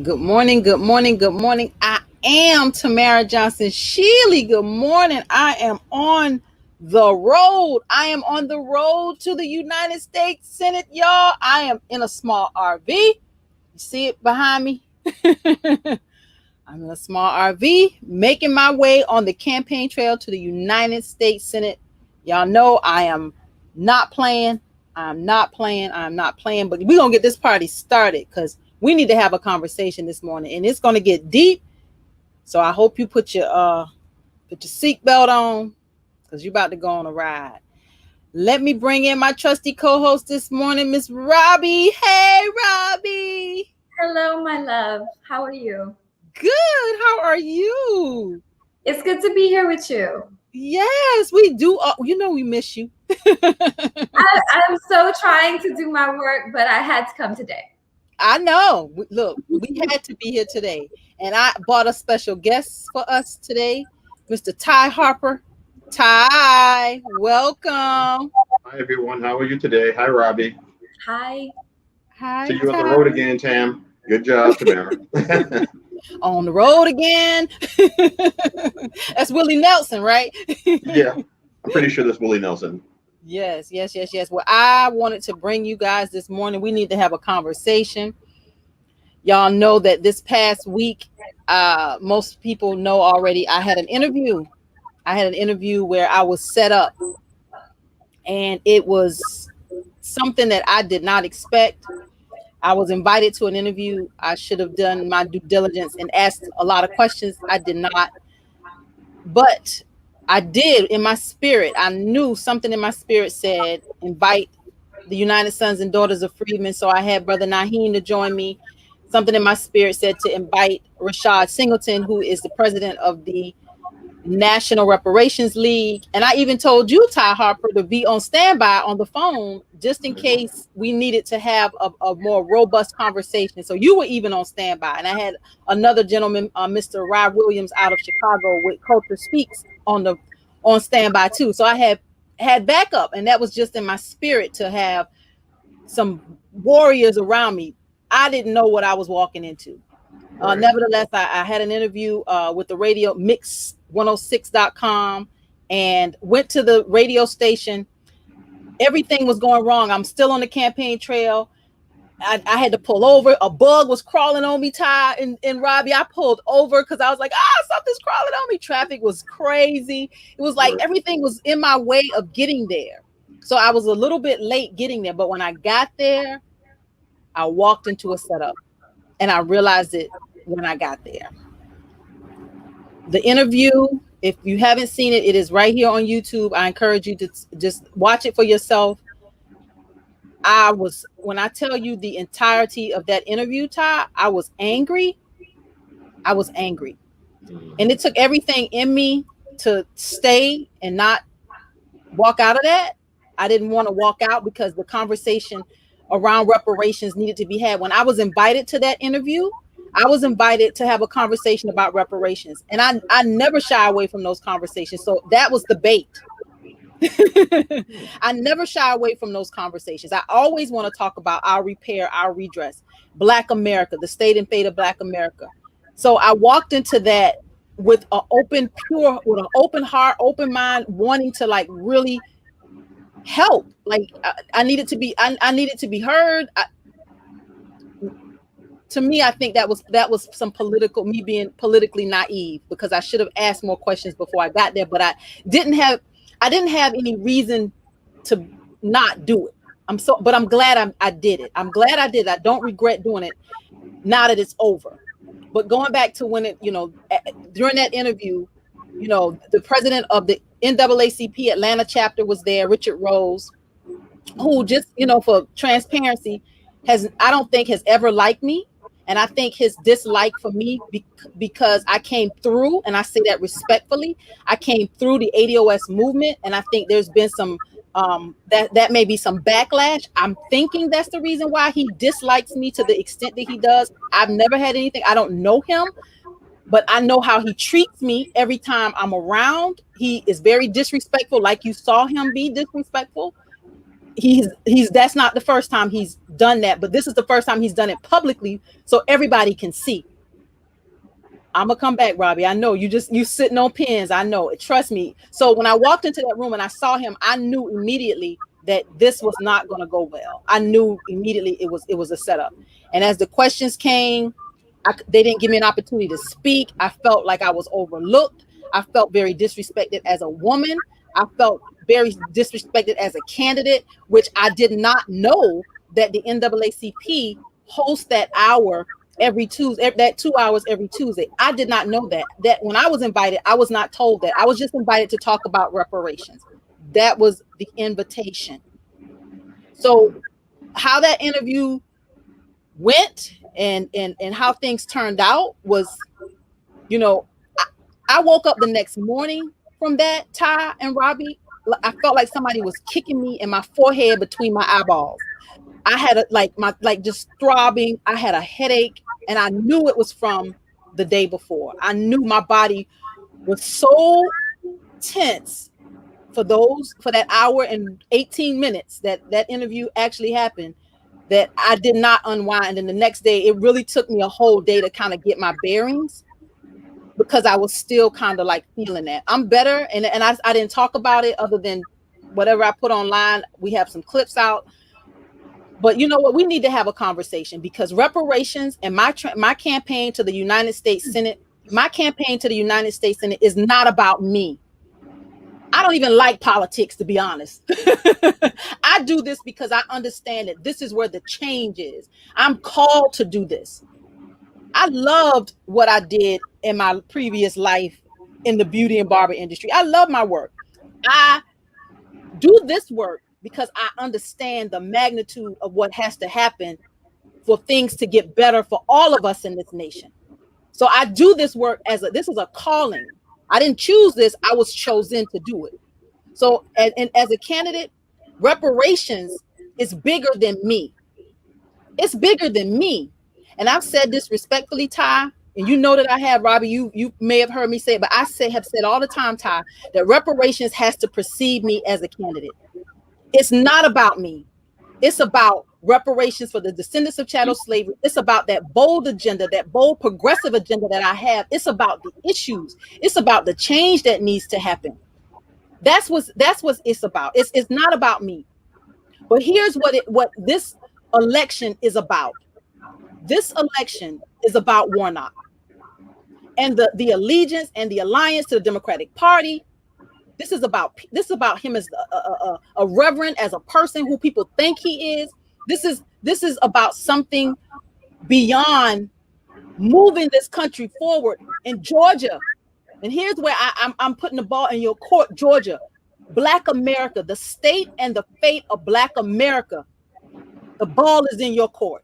Good morning, good morning, good morning. I am Tamara Johnson Shealy. Good morning. I am on the road. I am on the road to the United States Senate, y'all. I am in a small RV. You see it behind me? I'm in a small RV making my way on the campaign trail to the United States Senate. Y'all know I am not playing. I'm not playing. I'm not playing. But we're going to get this party started because we need to have a conversation this morning. And it's going to get deep. So I hope you put your seatbelt on because you're about to go on a ride. Let me bring in my trusty co-host this morning, Miss Robbie. Hey, Robbie. Hello, my love. How are you? Good. How are you? It's good to be here with you. Yes, we do. We miss you. I'm so trying to do my work, but I had to come today. I know. Look, we had to be here today. And I bought a special guest for us today, Mr. Ty Harper. Ty, welcome. Hi, everyone. How are you today? Hi, Robbie. Hi. Hi, See you on the Ty. road again, Tam. Good job, Tamara. On the road again. That's Willie Nelson, right? Yeah, I'm pretty sure that's Willie Nelson. Yes. Well, I wanted to bring you guys this morning. We need to have a conversation. Y'all know that this past week, most people know already, I had an interview. Where I was set up, and it was something that I did not expect. I was invited to an interview. I should have done my due diligence and asked a lot of questions. I did not, but I did in my spirit. I knew something in my spirit said, invite the United Sons and Daughters of Freedmen. So I had Brother Naheem to join me. Something in my spirit said to invite Rashad Singleton, who is the president of the National Reparations League. And I even told you, Ty Harper, to be on standby on the phone just in case we needed to have a more robust conversation. So you were even on standby. And I had another gentleman, Mr. Rod Williams out of Chicago with Culture Speaks on standby too. So I had backup, and that was just in my spirit to have some warriors around me. I didn't know what I was walking into. Right. Nevertheless, I had an interview with the radio mix106.com and went to the radio station. Everything was going wrong. I'm still on the campaign trail. I had to pull over. A bug was crawling on me, Ty and Robbie. I pulled over because I was like, something's crawling on me. Traffic was crazy. It was like everything was in my way of getting there. So I was a little bit late getting there. But when I got there, I walked into a setup. And I realized it when I got there. The interview, if you haven't seen it, it is right here on YouTube. I encourage you to just watch it for yourself. When I tell you the entirety of that interview, Ty, I was angry. And it took everything in me to stay and not walk out of that. I didn't want to walk out because the conversation around reparations needed to be had. When I was invited to that interview, I was invited to have a conversation about reparations, and I never shy away from those conversations. So that was the bait. I never shy away from those conversations. I always want to talk about our repair, our redress, Black America, the state and fate of Black America. So I walked into that with an open heart, open mind, wanting to like really help. Like I needed to be heard. To me, I think that was me being politically naive, because I should have asked more questions before I got there, but I didn't have any reason to not do it. But I'm glad I did it. I'm glad I did. I don't regret doing it now that it's over. But going back to when during that interview, the president of the NAACP Atlanta chapter was there, Richard Rose, who just, for transparency, I don't think has ever liked me. And I think his dislike for me, because I came through, and I say that respectfully, I came through the ADOS movement, and I think there's been some that may be some backlash. I'm thinking that's the reason why he dislikes me to the extent that he does. I've never had anything. I don't know him, but I know how he treats me every time I'm around. He is very disrespectful, like you saw him be disrespectful. he's that's not the first time he's done that, but this is the first time he's done it publicly so everybody can see. I'm gonna come back, Robbie. I know you sitting on pins. I know it. Trust me. So when I walked into that room and I saw him, I knew immediately that this was not gonna go well. I knew immediately it was a setup. And as the questions came, they didn't give me an opportunity to speak. I felt like I was overlooked. I felt very disrespected as a woman. I felt very disrespected as a candidate, which I did not know that the NAACP hosts that hour every Tuesday, that 2 hours every Tuesday. I did not know that when I was invited, I was not told that. I was just invited to talk about reparations. That was the invitation. So how that interview went and how things turned out was, I woke up the next morning from that, Ty and Robbie. I felt like somebody was kicking me in my forehead between my eyeballs. I had just throbbing. I had a headache, and I knew it was from the day before. I knew my body was so tense for that hour and 18 minutes that interview actually happened, that I did not unwind. And the next day, it really took me a whole day to kind of get my bearings, because I was still kind of like feeling that. I'm better, and I didn't talk about it other than whatever I put online. We have some clips out. But you know what? We need to have a conversation, because reparations and my campaign to the United States Senate, is not about me. I don't even like politics, to be honest. I do this because I understand that this is where the change is. I'm called to do this. I loved what I did in my previous life in the beauty and barber industry. I love my work. I do this work because I understand the magnitude of what has to happen for things to get better for all of us in this nation. So I do this work this is a calling. I didn't choose this. I was chosen to do it. So, and as a candidate, reparations is bigger than me. It's bigger than me. And I've said this respectfully, Ty, and you know that I have, Robbie. You may have heard me say it, but I have said all the time, Ty, that reparations has to precede me as a candidate. It's not about me. It's about reparations for the descendants of chattel slavery. It's about that bold agenda, that bold progressive agenda that I have. It's about the issues. It's about the change that needs to happen. That's what it's about. It's not about me. But here's what this election is about. This election is about Warnock and the allegiance and the alliance to the Democratic Party. This is about him as a reverend, as a person who people think he is. This is about something beyond moving this country forward in Georgia. And here's where I'm putting the ball in your court, Georgia. Black America, the state and the fate of Black America. The ball is in your court.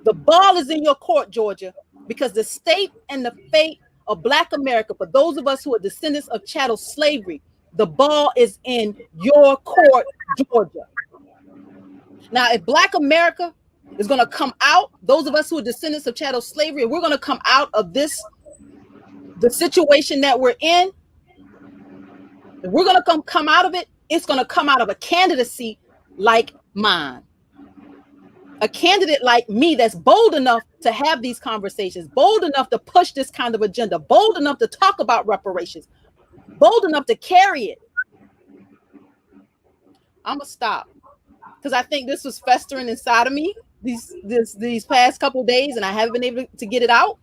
The ball is in your court, Georgia, because the state and the fate of Black America, for those of us who are descendants of chattel slavery, the ball is in your court, Georgia. Now, if Black America is going to come out, those of us who are descendants of chattel slavery, we're going to come out of the situation that we're in. If we're going to come out of it, it's going to come out of a candidacy like mine. A candidate like me that's bold enough to have these conversations, bold enough to push this kind of agenda, bold enough to talk about reparations, bold enough to carry it. I'm gonna stop, because I think this was festering inside of me these past couple of days, and I haven't been able to get it out.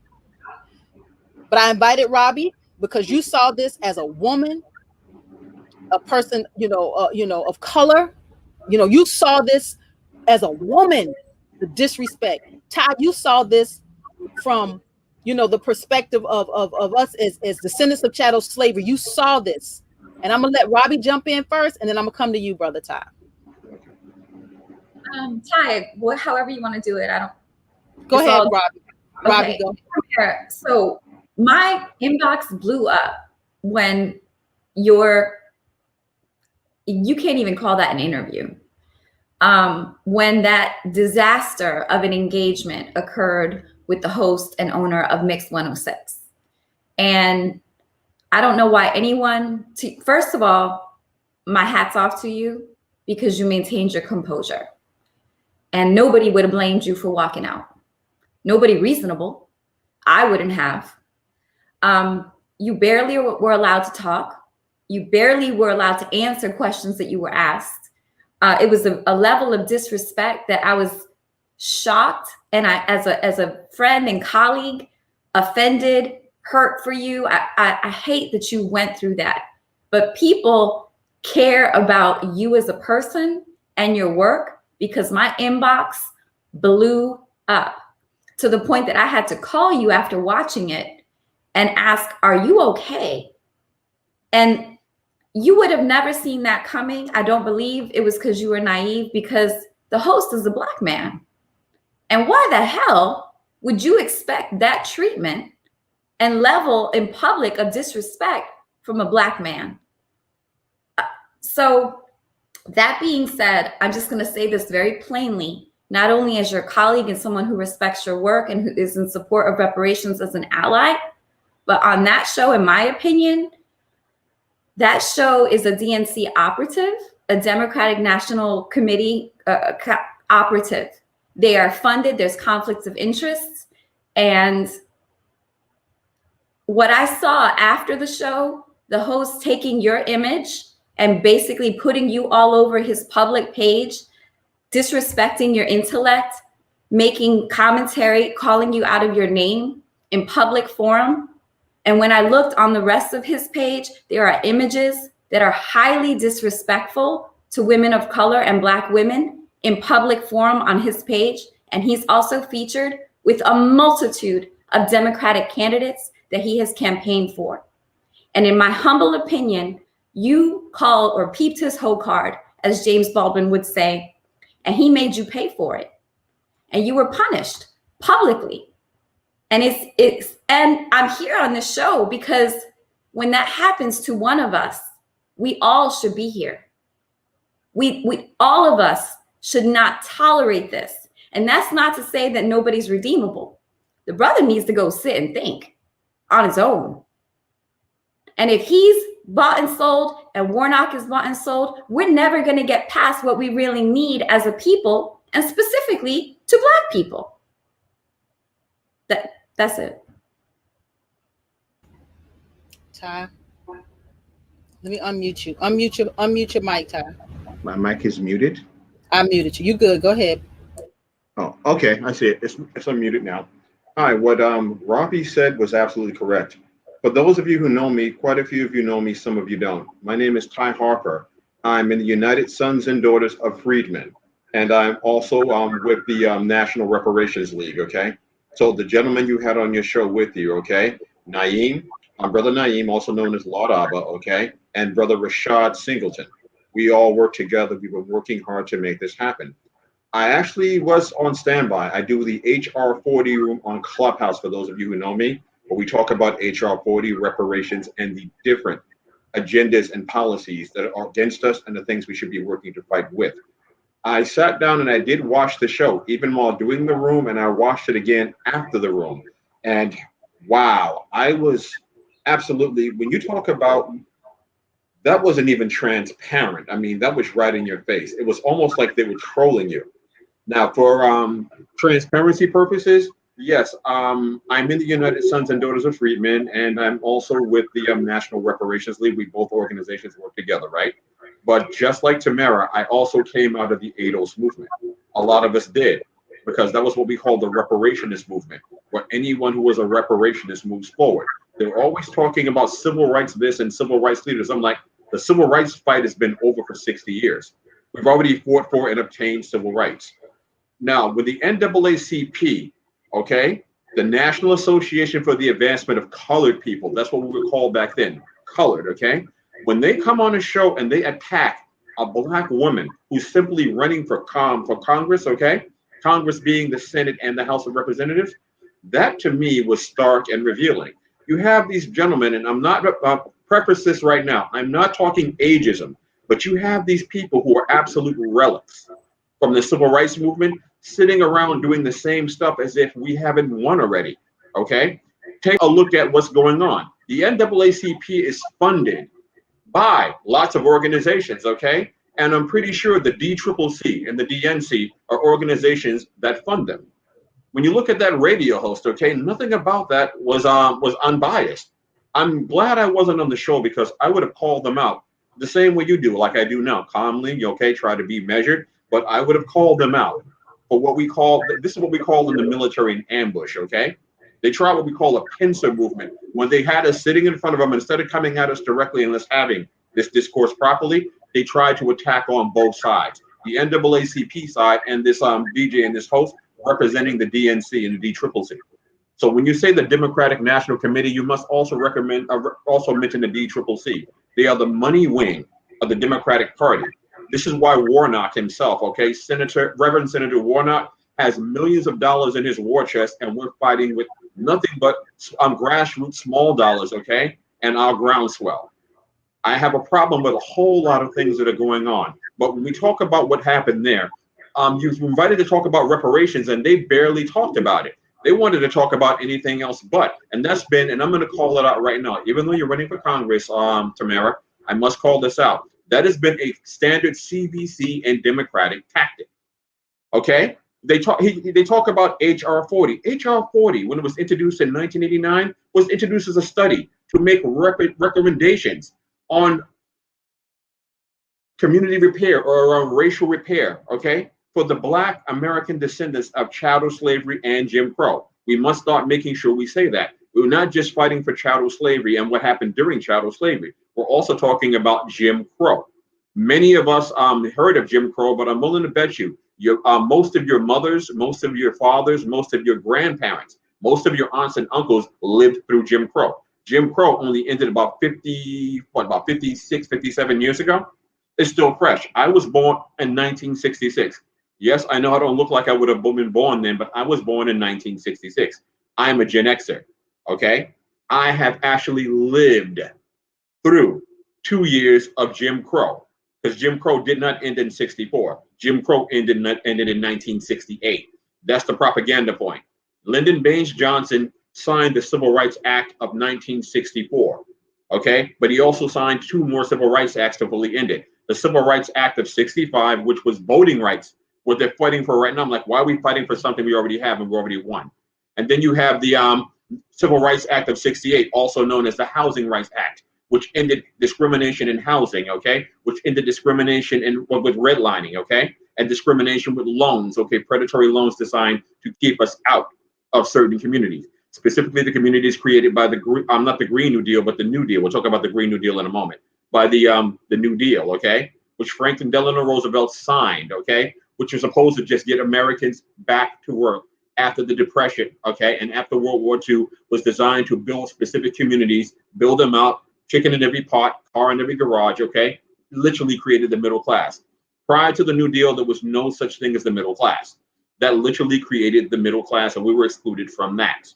But I invited Robbie because you saw this as a woman, a person, of color. You saw this as a woman, the disrespect. Ty, you saw this from, the perspective of us as descendants of chattel slavery. You saw this. And I'm going to let Robbie jump in first, and then I'm going to come to you, Brother Ty. Ty, however you want to do it. Go ahead, Robbie. Robbie, go ahead. So my inbox blew up when you can't even call that an interview. When that disaster of an engagement occurred with the host and owner of Mix 106. And I don't know why first of all, my hat's off to you. because you maintained your composure. And nobody would have blamed you for walking out. Nobody reasonable. I wouldn't have. You barely were allowed to talk. You barely were allowed to answer questions that you were asked. It was a level of disrespect that I was shocked, and I, as a friend and colleague, offended, hurt for you. I hate that you went through that. But people care about you as a person and your work, because my inbox blew up to the point that I had to call you after watching it and ask, are you okay? And you would have never seen that coming. I don't believe it was because you were naive, because the host is a Black man. And why the hell would you expect that treatment and level in public of disrespect from a Black man? So that being said, I'm just going to say this very plainly, not only as your colleague and someone who respects your work and who is in support of reparations as an ally, but on that show, in my opinion, that show is a DNC operative, a Democratic National Committee operative. They are funded, there's conflicts of interest. And what I saw after the show, the host taking your image and basically putting you all over his public page, disrespecting your intellect, making commentary, calling you out of your name in public forum. And when I looked on the rest of his page, there are images that are highly disrespectful to women of color and Black women in public forum on his page. And he's also featured with a multitude of Democratic candidates that he has campaigned for. And in my humble opinion, you called or peeped his hoe card, as James Baldwin would say, and he made you pay for it. And you were punished publicly. And and I'm here on this show because when that happens to one of us, we all should be here. We all of us should not tolerate this. And that's not to say that nobody's redeemable. The brother needs to go sit and think on his own. And if he's bought and sold and Warnock is bought and sold, we're never going to get past what we really need as a people, and specifically to Black people. That's it. Ty, let me unmute you. Unmute your mic, Ty. My mic is muted. I muted you. You good? Go ahead. Oh, okay. I see it. It's unmuted now. All right. What Robbie said was absolutely correct. For those of you who know me, quite a few of you know me, some of you don't. My name is Ty Harper. I'm in the United Sons and Daughters of Freedmen, and I'm also with the National Reparations League, okay? So the gentleman you had on your show with you, okay? Naeem, Brother Naeem, also known as Lord Abba, okay? And Brother Rashad Singleton. We all work together. We've been working hard to make this happen. I actually was on standby. I do the HR 40 room on Clubhouse, for those of you who know me, where we talk about HR 40, reparations, and the different agendas and policies that are against us and the things we should be working to fight with. I sat down and I did watch the show, even while doing the room, and I watched it again after the room. And wow, I was absolutely, when you talk about, that wasn't even transparent. I mean, that was right in your face. It was almost like they were trolling you. Now, for transparency purposes, yes, I'm in the United Sons and Daughters of Freedmen, and I'm also with the National Reparations League. We both organizations work together, right? But just like Tamara, I also came out of the ADOS movement. A lot of us did, because that was what we call the reparationist movement, where anyone who was a reparationist moves forward. They're always talking about civil rights this and civil rights leaders. I'm like, the civil rights fight has been over for 60 years. We've already fought for and obtained civil rights. Now, with the NAACP, okay, the National Association for the Advancement of Colored People, that's what we were called back then, colored, okay? When they come on a show and they attack a Black woman who's simply running for Congress, okay? Congress being the Senate and the House of Representatives, that to me was stark and revealing. You have these gentlemen, and I'm not, preface this right now, I'm not talking ageism, but you have these people who are absolute relics from the civil rights movement sitting around doing the same stuff as if we haven't won already, okay? Take a look at what's going on. The NAACP is funded by lots of organizations, okay? And I'm pretty sure the DCCC and the DNC are organizations that fund them. When you look at that radio host, okay, nothing about that was unbiased. I'm glad I wasn't on the show because I would have called them out the same way you do, like I do now, calmly, okay, try to be measured, but I would have called them out for what we call, this is what we call in the military an ambush, okay? They tried what we call a pincer movement. When they had us sitting in front of them, instead of coming at us directly and us having this discourse properly, they tried to attack on both sides. The NAACP side and this DJ and this host representing the DNC and the DCCC. So when you say the Democratic National Committee, you must also also mention the DCCC. They are the money wing of the Democratic Party. This is why Warnock himself, okay, Reverend Senator Warnock has millions of dollars in his war chest, and we're fighting with nothing but grassroots small dollars, okay, and our groundswell. I have a problem with a whole lot of things that are going on. But when we talk about what happened there, you were invited to talk about reparations, and they barely talked about it. They wanted to talk about anything else but, and that's been, and I'm going to call it out right now, even though you're running for Congress, Tamara, I must call this out. That has been a standard CBC and Democratic tactic. Okay? They talk about HR 40. HR 40, when it was introduced in 1989, was introduced as a study to make recommendations on community repair or racial repair, okay, for the Black American descendants of chattel slavery and Jim Crow. We must start making sure we say that. We're not just fighting for chattel slavery and what happened during chattel slavery. We're also talking about Jim Crow. Many of us heard of Jim Crow, but I'm willing to bet you, most of your mothers, most of your fathers, most of your grandparents, most of your aunts and uncles lived through Jim Crow. Jim Crow only ended about 56, 57 years ago. It's still fresh. I was born in 1966. Yes, I know I don't look like I would have been born then, but I was born in 1966. I'm a Gen Xer, okay? I have actually lived through 2 years of Jim Crow, because Jim Crow did not end in 64. Jim Crow ended in 1968. That's the propaganda point. Lyndon Baines Johnson signed the Civil Rights Act of 1964, okay? But he also signed 2 more Civil Rights Acts to fully end it. The Civil Rights Act of 65, which was voting rights, what they're fighting for right now. I'm like, why are we fighting for something we already have and we already won? And then you have the Civil Rights Act of 68, also known as the Housing Rights Act, which ended discrimination in housing, okay? Which ended discrimination with redlining, okay? And discrimination with loans, okay? Predatory loans designed to keep us out of certain communities, specifically the communities created by not the Green New Deal, but the New Deal. We'll talk about the Green New Deal in a moment. By the New Deal, okay? Which Franklin Delano Roosevelt signed, okay? Which was supposed to just get Americans back to work after the Depression, okay? And after World War II was designed to build specific communities, build them out, chicken in every pot, car in every garage, okay? Literally created the middle class. Prior to the New Deal, there was no such thing as the middle class. That literally created the middle class, and we were excluded from that.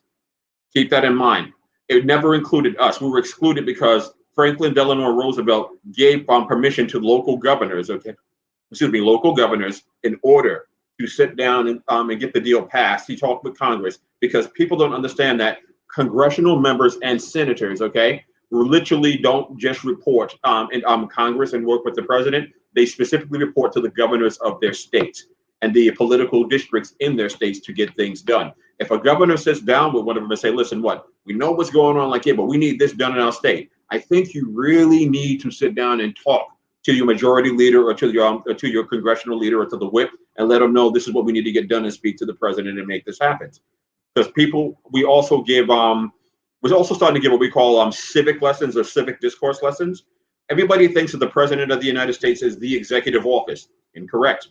Keep that in mind. It never included us. We were excluded because Franklin Delano Roosevelt gave permission to local governors, local governors, in order to sit down and get the deal passed. He talked with Congress because people don't understand that congressional members and senators, okay, literally don't just report in Congress and work with the president. They specifically report to the governors of their states and the political districts in their states to get things done. If a governor sits down with one of them and say, listen, we know what's going on like here, but we need this done in our state. I think you really need to sit down and talk to your majority leader or to your congressional leader or to the whip and let them know this is what we need to get done and speak to the president and make this happen. Because we're also starting to give what we call civic lessons or civic discourse lessons. Everybody thinks that the president of the United States is the executive office. Incorrect.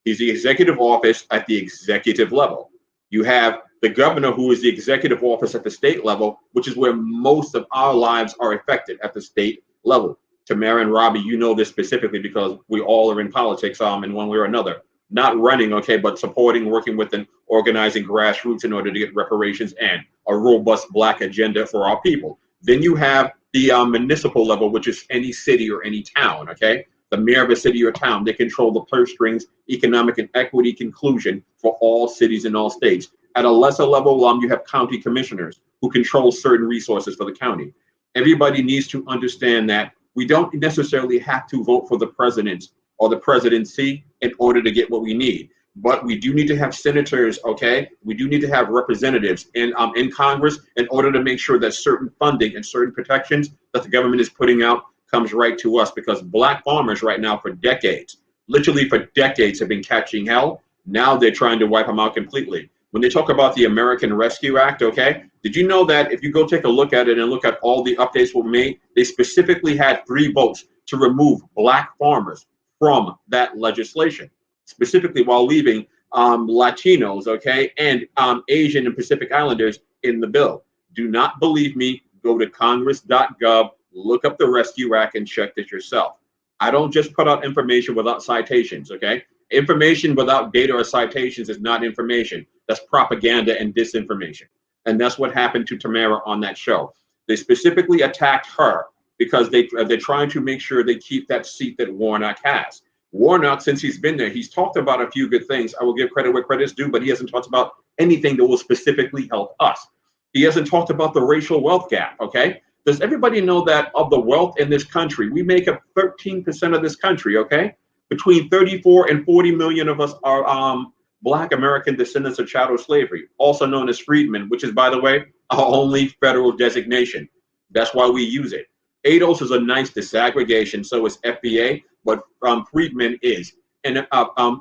He's the executive office at the executive level. You have the governor, who is the executive office at the state level, which is where most of our lives are affected, at the state level. Tamara and Robbie, you know this specifically because we all are in politics in one way or another. Not running, okay, but supporting, working with, and organizing grassroots in order to get reparations and a robust Black agenda for our people. Then you have the municipal level, which is any city or any town, okay? The mayor of a city or town, they control the purse strings, economic and equity conclusion for all cities and all states. At a lesser level, you have county commissioners who control certain resources for the county. Everybody needs to understand that we don't necessarily have to vote for the president or the presidency in order to get what we need. But we do need to have senators, okay? We do need to have representatives in Congress in order to make sure that certain funding and certain protections that the government is putting out comes right to us, because black farmers right now for decades, literally for decades, have been catching hell. Now they're trying to wipe them out completely. When they talk about the American Rescue Act, okay, did you know that if you go take a look at it and look at all the updates were made, they specifically had 3 votes to remove black farmers from that legislation, specifically while leaving Latinos, okay, and Asian and Pacific Islanders in the bill. Do not believe me. Go to congress.gov, look up the Rescue Act, and check this yourself. I don't just put out information without citations, okay? Information without data or citations is not information. That's propaganda and disinformation. And that's what happened to Tamara on that show. They specifically attacked her because they're trying to make sure they keep that seat that Warnock has. Warnock, since he's been there, he's talked about a few good things. I will give credit where credit's due, but he hasn't talked about anything that will specifically help us. He hasn't talked about the racial wealth gap, okay? Does everybody know that of the wealth in this country, we make up 13% of this country, okay? Between 34 and 40 million of us are Black American descendants of chattel slavery, also known as freedmen, which is, by the way, our only federal designation. That's why we use it. ADOS is a nice disaggregation, so is FBA, but freedmen is an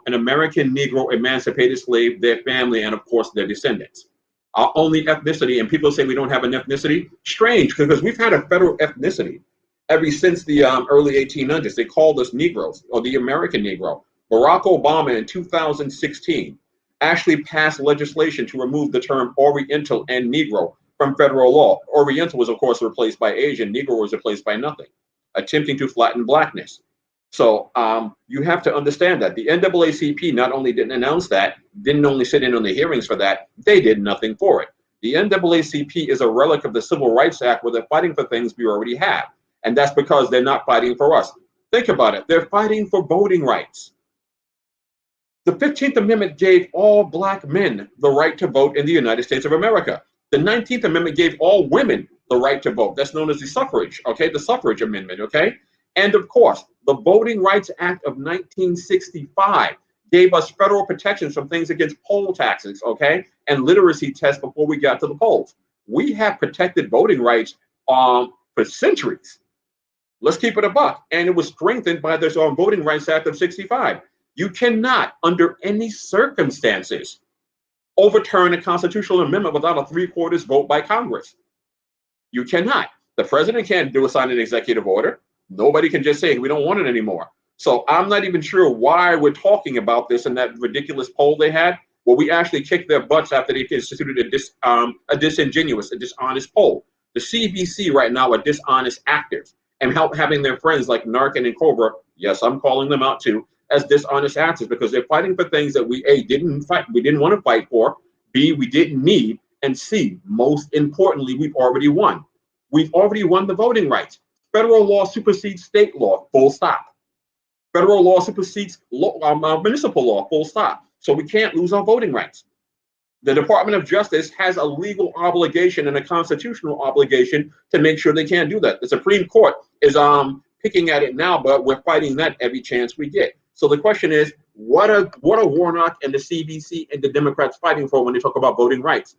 American Negro emancipated slave, their family, and of course their descendants. Our only ethnicity, and people say we don't have an ethnicity, strange, because we've had a federal ethnicity ever since the early 1800s. They called us Negroes, or the American Negro. Barack Obama in 2016 actually passed legislation to remove the term Oriental and Negro from federal law. Oriental was, of course, replaced by Asian. Negro was replaced by nothing, attempting to flatten blackness. So you have to understand that the NAACP not only didn't announce that, didn't only sit in on the hearings for that, they did nothing for it. The NAACP is a relic of the Civil Rights Act, where they're fighting for things we already have. And that's because they're not fighting for us. Think about it. They're fighting for voting rights. The 15th Amendment gave all Black men the right to vote in the United States of America. The 19th Amendment gave all women the right to vote. That's known as the suffrage, okay? The suffrage amendment, okay? And of course, the Voting Rights Act of 1965 gave us federal protections from things against poll taxes, okay? And literacy tests before we got to the polls. We have protected voting rights for centuries. Let's keep it a buck. And it was strengthened by this Voting Rights Act of 65. You cannot, under any circumstances, overturn a constitutional amendment without a 3/4 vote by Congress. You cannot. The president can't sign an executive order. Nobody can just say, we don't want it anymore. So I'm not even sure why we're talking about this in that ridiculous poll they had. Well, we actually kicked their butts after they instituted a dishonest poll. The CBC right now are dishonest actors, and having their friends like Narcan and Cobra, yes, I'm calling them out too, as dishonest actors, because they're fighting for things that we, A, didn't want to fight for, B, we didn't need, and C, most importantly, we've already won. We've already won the voting rights. Federal law supersedes state law, full stop. Federal law supersedes municipal law, full stop. So we can't lose our voting rights. The Department of Justice has a legal obligation and a constitutional obligation to make sure they can't do that. The Supreme Court is picking at it now, but we're fighting that every chance we get. So the question is, what are Warnock and the CBC and the Democrats fighting for when they talk about voting rights?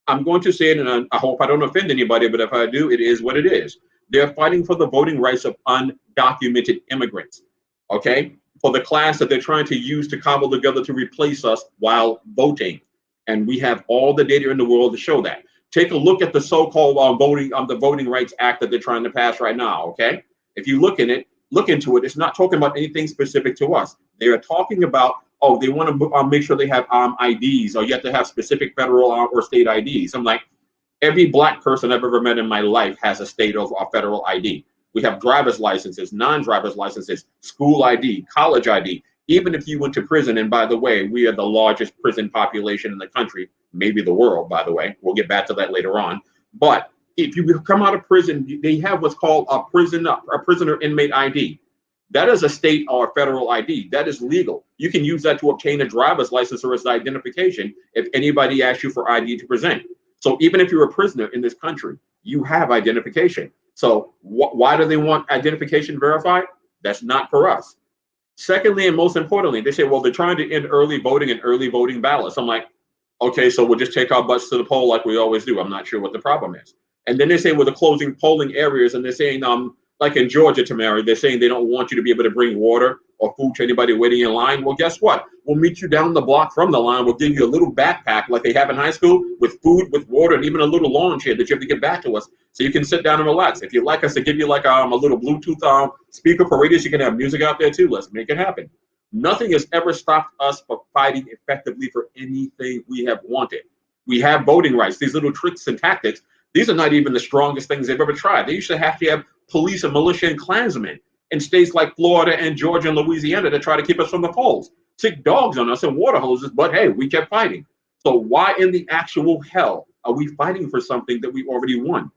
I'm going to say it, and I hope I don't offend anybody, but if I do, it is what it is. They're fighting for the voting rights of undocumented immigrants, okay? For the class that they're trying to use to cobble together to replace us while voting. And we have all the data in the world to show that. Take a look at the so-called the Voting Rights Act that they're trying to pass right now, okay? If you look into it, it's not talking about anything specific to us. They are talking about, they want to make sure they have IDs, or you have to have specific federal or state IDs. I'm like, every Black person I've ever met in my life has a state or federal ID. We have driver's licenses, non-driver's licenses, school ID, college ID. Even if you went to prison, and by the way, we are the largest prison population in the country, maybe the world, by the way. We'll get back to that later on. But if you come out of prison, they have what's called a prisoner inmate ID. That is a state or federal ID. That is legal. You can use that to obtain a driver's license or as identification if anybody asks you for ID to present. So even if you're a prisoner in this country, you have identification. So why do they want identification verified? That's not for us. Secondly, and most importantly, they say, well, they're trying to end early voting and early voting ballots. I'm like, okay, so we'll just take our butts to the poll like we always do. I'm not sure what the problem is. And then they say, well, they're closing polling areas, and they're saying, like in Georgia, Tamara, they're saying they don't want you to be able to bring water or food to anybody waiting in line. Well, guess what? We'll meet you down the block from the line. We'll give you a little backpack like they have in high school with food, with water, and even a little lawn chair that you have to get back to us so you can sit down and relax. If you'd like us to give you like a little Bluetooth speaker for radios, you can have music out there too. Let's make it happen. Nothing has ever stopped us from fighting effectively for anything we have wanted. We have voting rights. These little tricks and tactics, these are not even the strongest things they've ever tried. They used to have police and militia and Klansmen in states like Florida and Georgia and Louisiana to try to keep us from the polls. Sick dogs on us and water hoses, but hey, we kept fighting. So why in the actual hell are we fighting for something that we already won?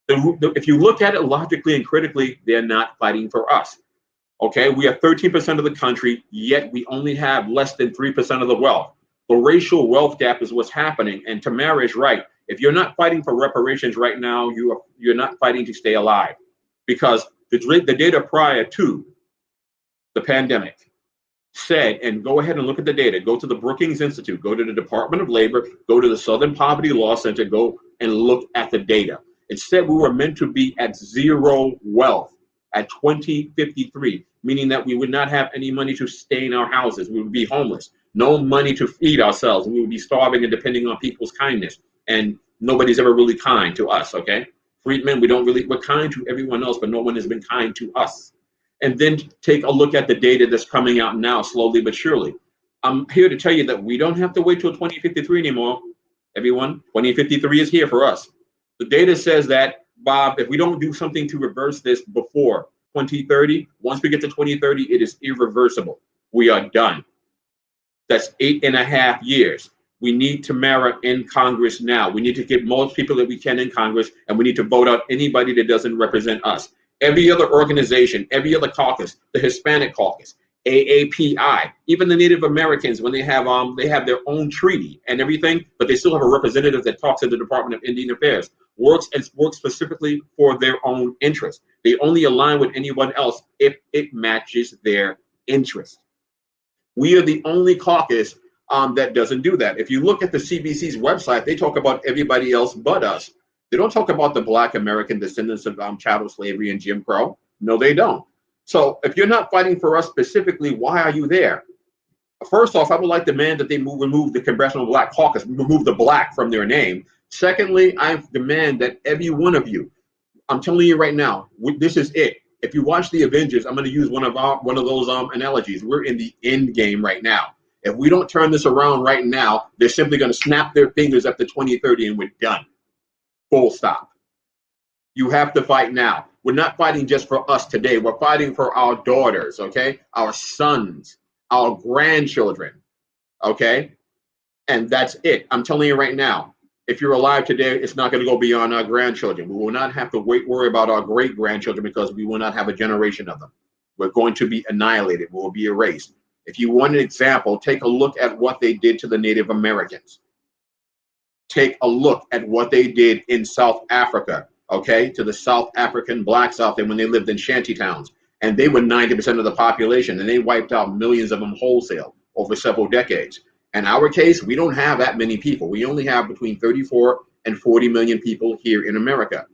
If you look at it logically and critically, they're not fighting for us. Okay, we have 13% of the country, yet we only have less than 3% of the wealth. The racial wealth gap is what's happening, and Tamara is right. If you're not fighting for reparations right now, you're not fighting to stay alive, because the data prior to the pandemic said, and go ahead and look at the data, go to the Brookings Institute, go to the Department of Labor, go to the Southern Poverty Law Center, go and look at the data. It said we were meant to be at zero wealth at 2053, meaning that we would not have any money to stay in our houses. We would be homeless, no money to feed ourselves, and we would be starving and depending on people's kindness. And nobody's ever really kind to us, okay? Freedmen, we're kind to everyone else, but no one has been kind to us. And then take a look at the data that's coming out now, slowly but surely. I'm here to tell you that we don't have to wait till 2053 anymore. Everyone, 2053 is here for us. The data says that, Bob, if we don't do something to reverse this before 2030, once we get to 2030, it is irreversible. We are done. That's 8.5 years. We need Tamara in Congress now. We need to get most people that we can in Congress, and we need to vote out anybody that doesn't represent us. Every other organization, every other caucus, the Hispanic caucus, AAPI, even the Native Americans, when they have their own treaty and everything, but they still have a representative that talks to the Department of Indian Affairs, works specifically for their own interest. They only align with anyone else if it matches their interest. We are the only caucus that doesn't do that. If you look at the CBC's website, they talk about everybody else but us. They don't talk about the Black American descendants of chattel slavery and Jim Crow. No, they don't. So if you're not fighting for us specifically, why are you there? First off, I would like to demand that they remove the Congressional Black Caucus, remove the black from their name. Secondly, I demand that every one of you, I'm telling you right now, this is it. If you watch the Avengers, I'm going to use one of those analogies. We're in the end game right now. If we don't turn this around right now, they're simply going to snap their fingers up to 2030 and we're done. Full stop. You have to fight now. We're not fighting just for us today. We're fighting for our daughters, okay? Our sons, our grandchildren, okay? And that's it. I'm telling you right now, if you're alive today, it's not going to go beyond our grandchildren. We will not have to worry about our great-grandchildren because we will not have a generation of them. We're going to be annihilated. We will be erased. If you want an example, take a look at what they did to the Native Americans. Take a look at what they did in South Africa, okay, to the South African blacks out there when they lived in shanty towns. And they were 90% of the population, and they wiped out millions of them wholesale over several decades. In our case, we don't have that many people. We only have between 34 and 40 million people here in America.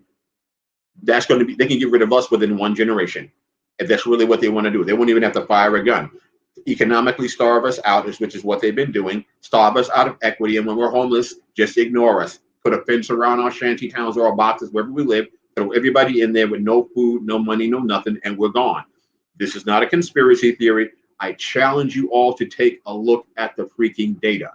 That's going to be, they can get rid of us within one generation. If that's really what they want to do. They won't even have to fire a gun. Economically starve us out, which is what they've been doing, starve us out of equity, and when we're homeless, just ignore us. Put a fence around our shanty towns or our boxes, wherever we live, throw everybody in there with no food, no money, no nothing, and we're gone. This is not a conspiracy theory. I challenge you all to take a look at the freaking data.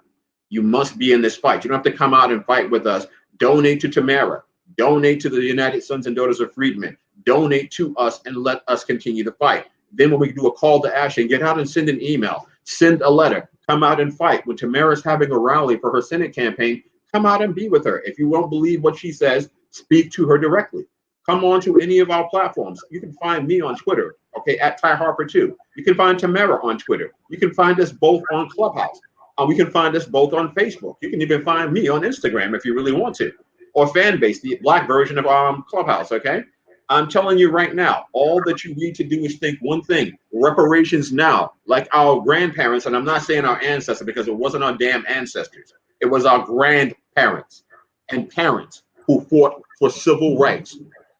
You must be in this fight. You don't have to come out and fight with us. Donate to Tamara. Donate to the United Sons and Daughters of Freedmen. Donate to us and let us continue to fight. Then when we do a call to action, get out and send an email, send a letter, come out and fight. When Tamara's having a rally for her Senate campaign, come out and be with her. If you won't believe what she says, speak to her directly. Come on to any of our platforms. You can find me on Twitter, okay, at Ty Harper 2. You can find Tamara on Twitter. You can find us both on Clubhouse. We can find us both on Facebook. You can even find me on Instagram if you really want to, or Fanbase, the black version of Clubhouse, okay? I'm telling you right now, all that you need to do is think one thing: reparations now. Like our grandparents, and I'm not saying our ancestors because it wasn't our damn ancestors. It was our grandparents and parents who fought for civil rights.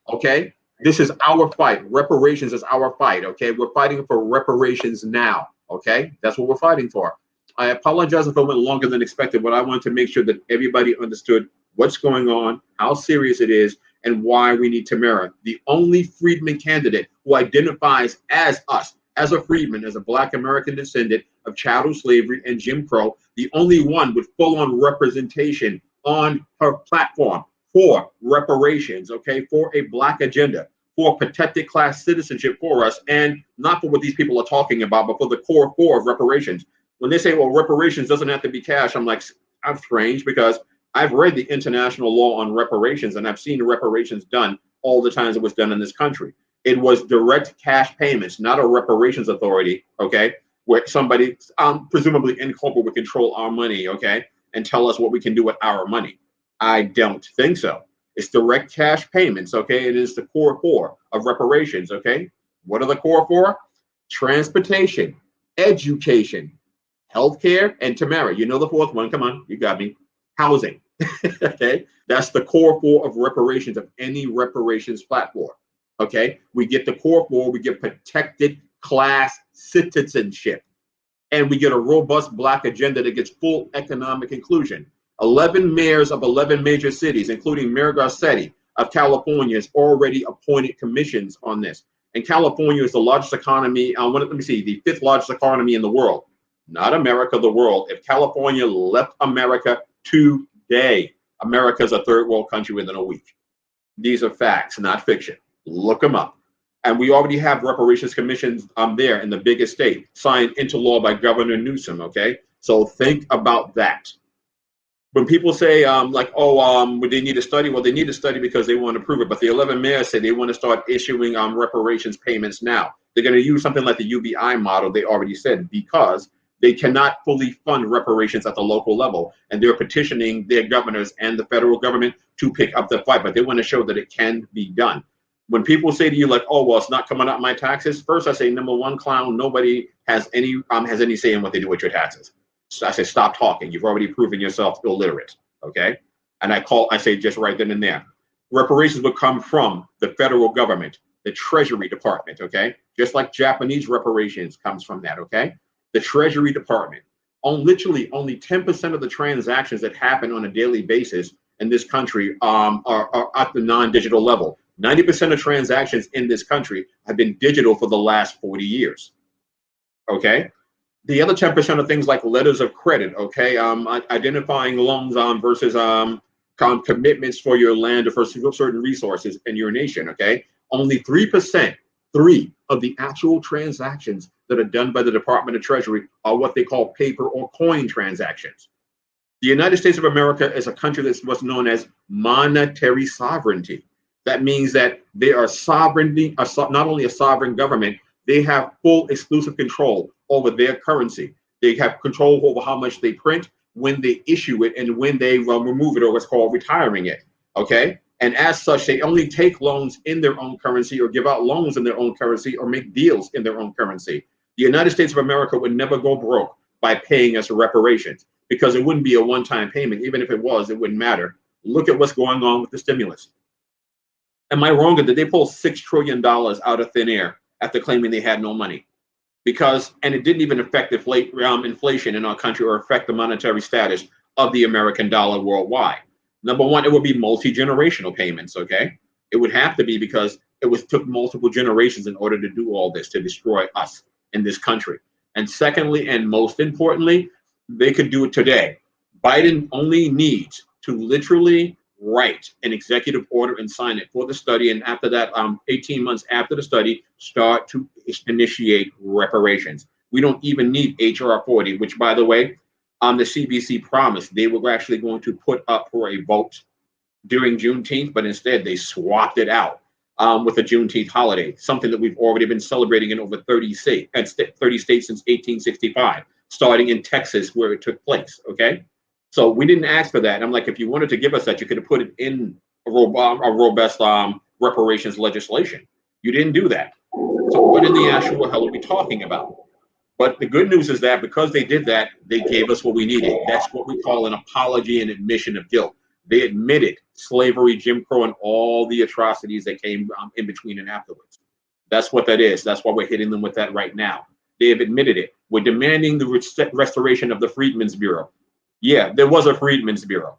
Okay? This is our fight. Reparations is our fight. Okay? We're fighting for reparations now. Okay? That's what we're fighting for. I apologize if I went longer than expected, but I wanted to make sure that everybody understood what's going on, how serious it is, and why we need Tamara, the only freedman candidate who identifies as us, as a freedman, as a Black American descendant of chattel slavery and Jim Crow, the only one with full-on representation on her platform for reparations, okay, for a Black agenda, for protected class citizenship for us, and not for what these people are talking about, but for the core four of reparations. When they say, well, reparations doesn't have to be cash, I'm like, I'm strange, because I've read the international law on reparations, and I've seen reparations done all the times it was done in this country. It was direct cash payments, not a reparations authority, okay, where somebody presumably in corporate would control our money, okay, and tell us what we can do with our money. I don't think so. It's direct cash payments, okay? It is the core four of reparations, okay? What are the core four? Transportation, education, healthcare, and Tamara, you know the fourth one. Come on, you got me. Housing. Okay, that's the core four of reparations of any reparations platform. Okay, we get the core four, we get protected class citizenship, and we get a robust Black agenda that gets full economic inclusion. 11 mayors of 11 major cities, including Mayor Garcetti of California, has already appointed commissions on this. And California is the largest economy, let me see, the fifth largest economy in the world. Not America, the world. If California left America today, America is a third world country within a week. These are facts, not fiction. Look them up. And we already have reparations commissions there in the biggest state, signed into law by Governor Newsom, okay? So think about that. When people say would they need a study? Well, they need a study because they want to prove it. But the 11 mayors say they want to start issuing reparations payments now. They're going to use something like the UBI model, they already said, because they cannot fully fund reparations at the local level. And they're petitioning their governors and the federal government to pick up the fight. But they want to show that it can be done. When people say to you like, oh, well, it's not coming out my taxes. First, I say, number one, clown, nobody has any say in what they do with your taxes. So I say, stop talking. You've already proven yourself illiterate, okay? And I say just right then and there. Reparations would come from the federal government, the Treasury Department, okay? Just like Japanese reparations comes from that, okay? The Treasury Department. Literally only 10% of the transactions that happen on a daily basis in this country are at the non-digital level. 90% of transactions in this country have been digital for the last 40 years, okay? The other 10% of things like letters of credit, okay, identifying loans versus commitments for your land or for certain resources in your nation, okay? Only 3%, of the actual transactions that are done by the Department of Treasury are what they call paper or coin transactions. The United States of America is a country that's what's known as monetary sovereignty. That means that they are sovereignty, not only a sovereign government, they have full exclusive control over their currency. They have control over how much they print, when they issue it, and when they remove it, or what's called retiring it, okay? And as such, they only take loans in their own currency, or give out loans in their own currency, or make deals in their own currency. The United States of America would never go broke by paying us reparations, because it wouldn't be a one-time payment. Even if it was, it wouldn't matter. Look at what's going on with the stimulus. Am I wrong? Did they pull $6 trillion out of thin air after claiming they had no money? And it didn't even affect inflation in our country or affect the monetary status of the American dollar worldwide. Number one, it would be multi-generational payments, okay? It would have to be, because took multiple generations in order to do all this, to destroy us in this country. And secondly, and most importantly, they could do it today. Biden only needs to literally write an executive order and sign it for the study. And after that, 18 months after the study, start to initiate reparations. We don't even need HR 40, which, by the way, the CBC promised they were actually going to put up for a vote during Juneteenth, but instead they swapped it out with the Juneteenth holiday, something that we've already been celebrating in over 30 states since 1865, starting in Texas where it took place, okay? So we didn't ask for that. I'm like, if you wanted to give us that, you could have put it in a robust reparations legislation. You didn't do that. So what in the actual hell are we talking about? But the good news is that because they did that, they gave us what we needed. That's what we call an apology and admission of guilt. They admitted slavery, Jim Crow, and all the atrocities that came in between and afterwards. That's what that is. That's why we're hitting them with that right now. They have admitted it. We're demanding the restoration of the Freedmen's Bureau. Yeah, there was a Freedmen's Bureau.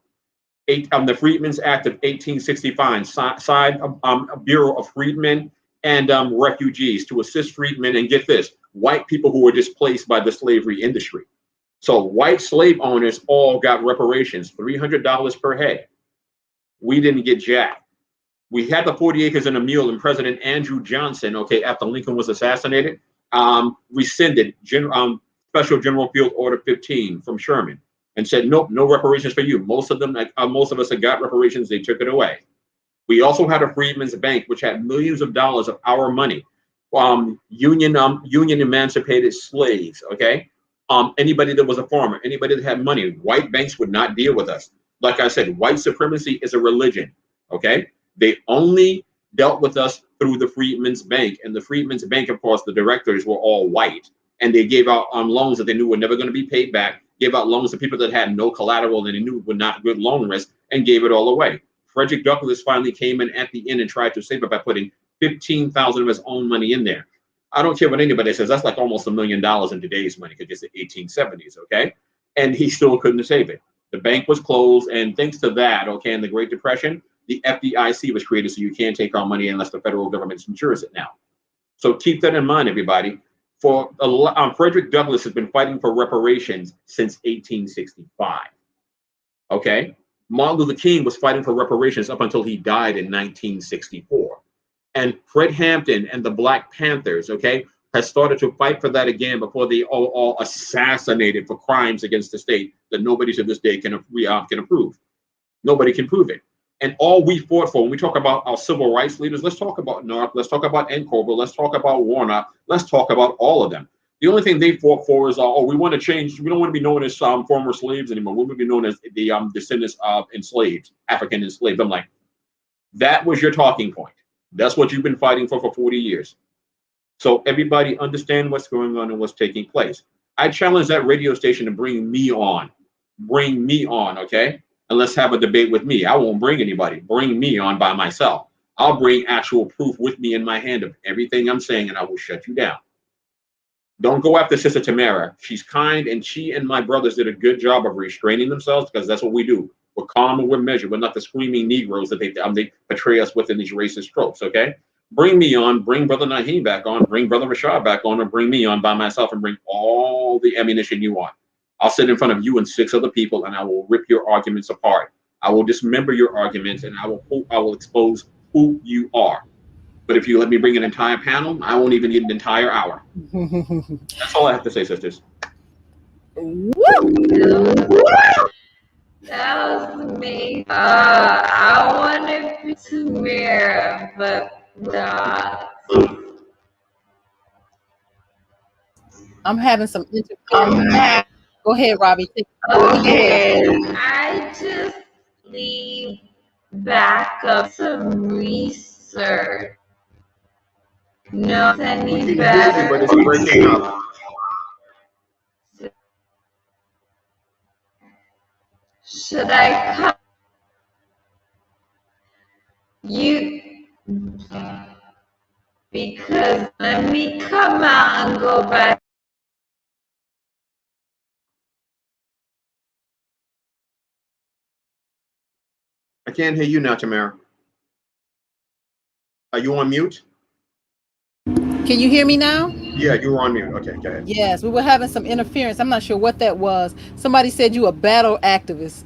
The Freedmen's Act of 1865 signed a Bureau of Freedmen and refugees to assist freedmen, and get this, white people who were displaced by the slavery industry. So white slave owners all got reparations, $300 per head. We didn't get jack. We had the 40 acres and a mule, and President Andrew Johnson, okay, after Lincoln was assassinated, rescinded Special General Field Order 15 from Sherman and said, nope, no reparations for you. Most of us that got reparations, they took it away. We also had a Freedmen's Bank, which had millions of dollars of our money. Union emancipated slaves, okay? Anybody that was a farmer, anybody that had money, white banks would not deal with us. Like I said, white supremacy is a religion, okay? They only dealt with us through the Freedmen's Bank. And the Freedmen's Bank, of course, the directors were all white. And they gave out loans that they knew were never going to be paid back, gave out loans to people that had no collateral and they knew were not good loan risk, and gave it all away. Frederick Douglass finally came in at the end and tried to save it by putting 15,000 of his own money in there. I don't care what anybody says. That's like almost $1 million in today's money, because it's the 1870s, okay? And he still couldn't save it. The bank was closed, and thanks to that, okay, in the Great Depression, the FDIC was created, so you can't take our money unless the federal government insures it now. So keep that in mind, everybody. Frederick Douglass has been fighting for reparations since 1865, okay? Martin Luther King was fighting for reparations up until he died in 1964. And Fred Hampton and the Black Panthers, okay, has started to fight for that again before they all assassinated for crimes against the state that nobody to this day can approve. Nobody can prove it. And all we fought for, when we talk about our civil rights leaders, let's talk about North, let's talk about Encober, let's talk about Warnock, let's talk about all of them. The only thing they fought for is, we want to change. We don't want to be known as former slaves anymore. We want to be known as the descendants of enslaved, African enslaved. I'm like, that was your talking point. That's what you've been fighting for 40 years. So everybody understand what's going on and what's taking place. I challenge that radio station to bring me on. Bring me on, okay? And let's have a debate with me. I won't bring anybody. Bring me on by myself. I'll bring actual proof with me in my hand of everything I'm saying, and I will shut you down. Don't go after Sister Tamara. She's kind, and she and my brothers did a good job of restraining themselves, because that's what we do. We're calm and we're measured. We're not the screaming Negroes that they portray us with in these racist tropes, okay? Bring me on, bring Brother Naheem back on, bring Brother Rashad back on, or bring me on by myself and bring all the ammunition you want. I'll sit in front of you and 6 other people, and I will rip your arguments apart. I will dismember your arguments, and I will expose who you are. But if you let me bring an entire panel, I won't even need an entire hour. That's all I have to say, sisters. That was me. I wanted to wear, but I'm having some go ahead, Robbie. okay. I just need back up some research. No, any better. But it's breaking up. Should I come? Because let me come out and go back. I can't hear you now, Tamara. Are you on mute? Can you hear me now? Yeah, you were on mute. Okay, go ahead. Yes, we were having some interference. I'm not sure what that was. Somebody said you a battle activist.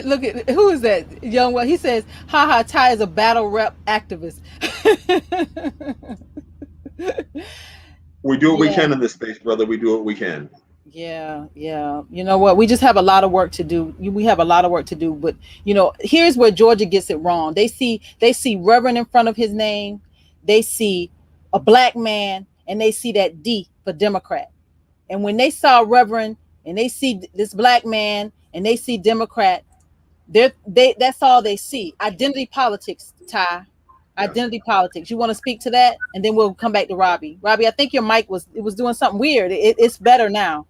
Look at, who is that young one? He says, "Ha Ty is a battle rep activist." We do what we can in this space, brother. We do what we can. Yeah. You know what? We just have a lot of work to do. We have a lot of work to do. But here's where Georgia gets it wrong. They see Reverend in front of his name. They see a black man, and they see that D for Democrat. And when they saw Reverend and they see this black man and they see Democrat, that's all they see. Identity politics, Ty. Yes. Identity politics. You want to speak to that, and then we'll come back to Robbie. Robbie, I think your mic was doing something weird. It's better now.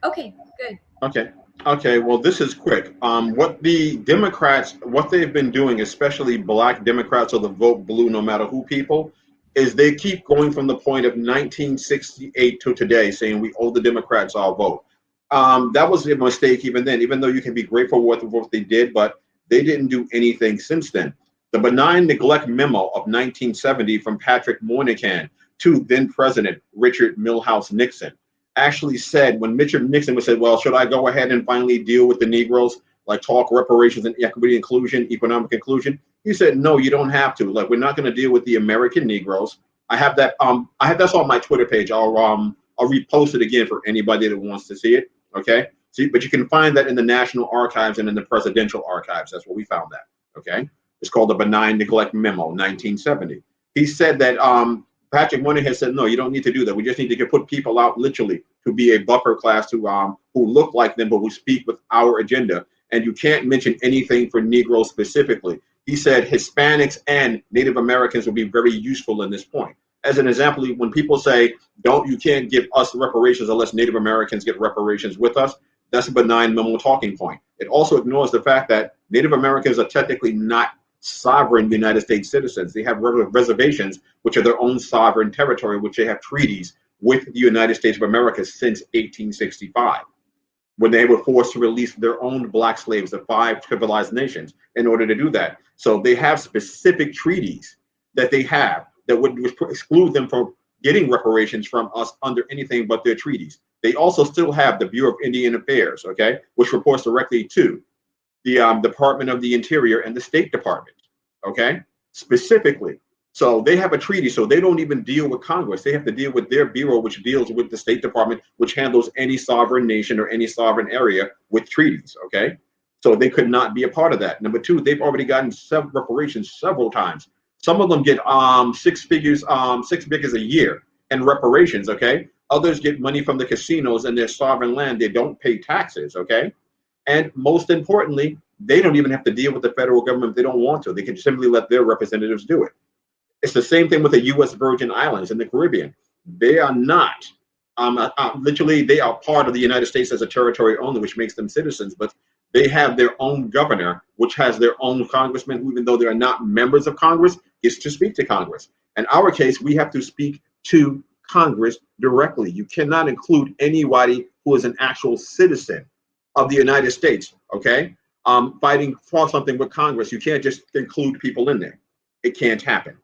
Okay, good. Okay. Okay. Well, this is quick. What the Democrats, what they've been doing, especially Black Democrats or the vote blue, no matter who people, is they keep going from the point of 1968 to today, saying we owe the Democrats our vote. That was a mistake even then, even though you can be grateful for what they did, but they didn't do anything since then. The benign neglect memo of 1970 from Patrick Moynihan to then President Richard Milhous Nixon actually said, when Richard Nixon was said, well, should I go ahead and finally deal with the Negroes, like talk reparations and equity inclusion, economic inclusion? He said, no, you don't have to. Like, we're not going to deal with the American Negroes. I have that. That's on my Twitter page. I'll repost it again for anybody that wants to see it. Okay. See, but you can find that in the National Archives and in the Presidential Archives. That's where we found that. Okay. It's called the Benign Neglect Memo, 1970. He said that Patrick Moynihan said, no, you don't need to do that. We just need to put people out literally to be a buffer class who look like them, but who speak with our agenda. And you can't mention anything for Negroes specifically. He said Hispanics and Native Americans will be very useful in this point. As an example, when people say, you can't give us reparations unless Native Americans get reparations with us, that's a benign memo talking point. It also ignores the fact that Native Americans are technically not sovereign United States citizens. They have reservations, which are their own sovereign territory, which they have treaties with the United States of America since 1865, when they were forced to release their own Black slaves, the 5 civilized nations, in order to do that. So they have specific treaties that they have that would exclude them from getting reparations from us under anything but their treaties. They also still have the Bureau of Indian Affairs, okay, which reports directly to the Department of the Interior and the State Department, okay, specifically. So they have a treaty, so they don't even deal with Congress. They have to deal with their bureau, which deals with the State Department, which handles any sovereign nation or any sovereign area with treaties, okay? So they could not be a part of that. Number two, they've already gotten reparations several times. Some of them get six figures a year in reparations, okay? Others get money from the casinos in their sovereign land. They don't pay taxes, okay? And most importantly, they don't even have to deal with the federal government if they don't want to. They can simply let their representatives do it. It's the same thing with the U.S. Virgin Islands in the Caribbean. They are not, literally, they are part of the United States as a territory only, which makes them citizens, but they have their own governor, which has their own congressman, who, even though they are not members of Congress, gets to speak to Congress. In our case, we have to speak to Congress directly. You cannot include anybody who is an actual citizen of the United States, okay? Fighting for something with Congress. You can't just include people in there. It can't happen.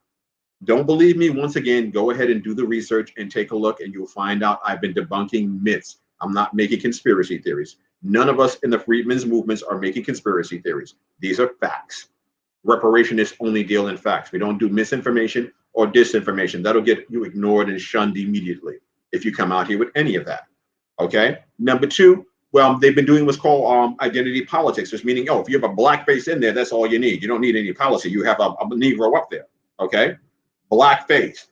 Don't believe me? Once again, go ahead and do the research and take a look, and you'll find out I've been debunking myths. I'm not making conspiracy theories. None of us in the freedmen's movements are making conspiracy theories. These are facts. Reparationists only deal in facts. We don't do misinformation or disinformation. That'll get you ignored and shunned immediately if you come out here with any of that, okay? Number two, well, they've been doing what's called identity politics, which meaning, if you have a black face in there, that's all you need. You don't need any policy. You have a Negro up there, okay? Black face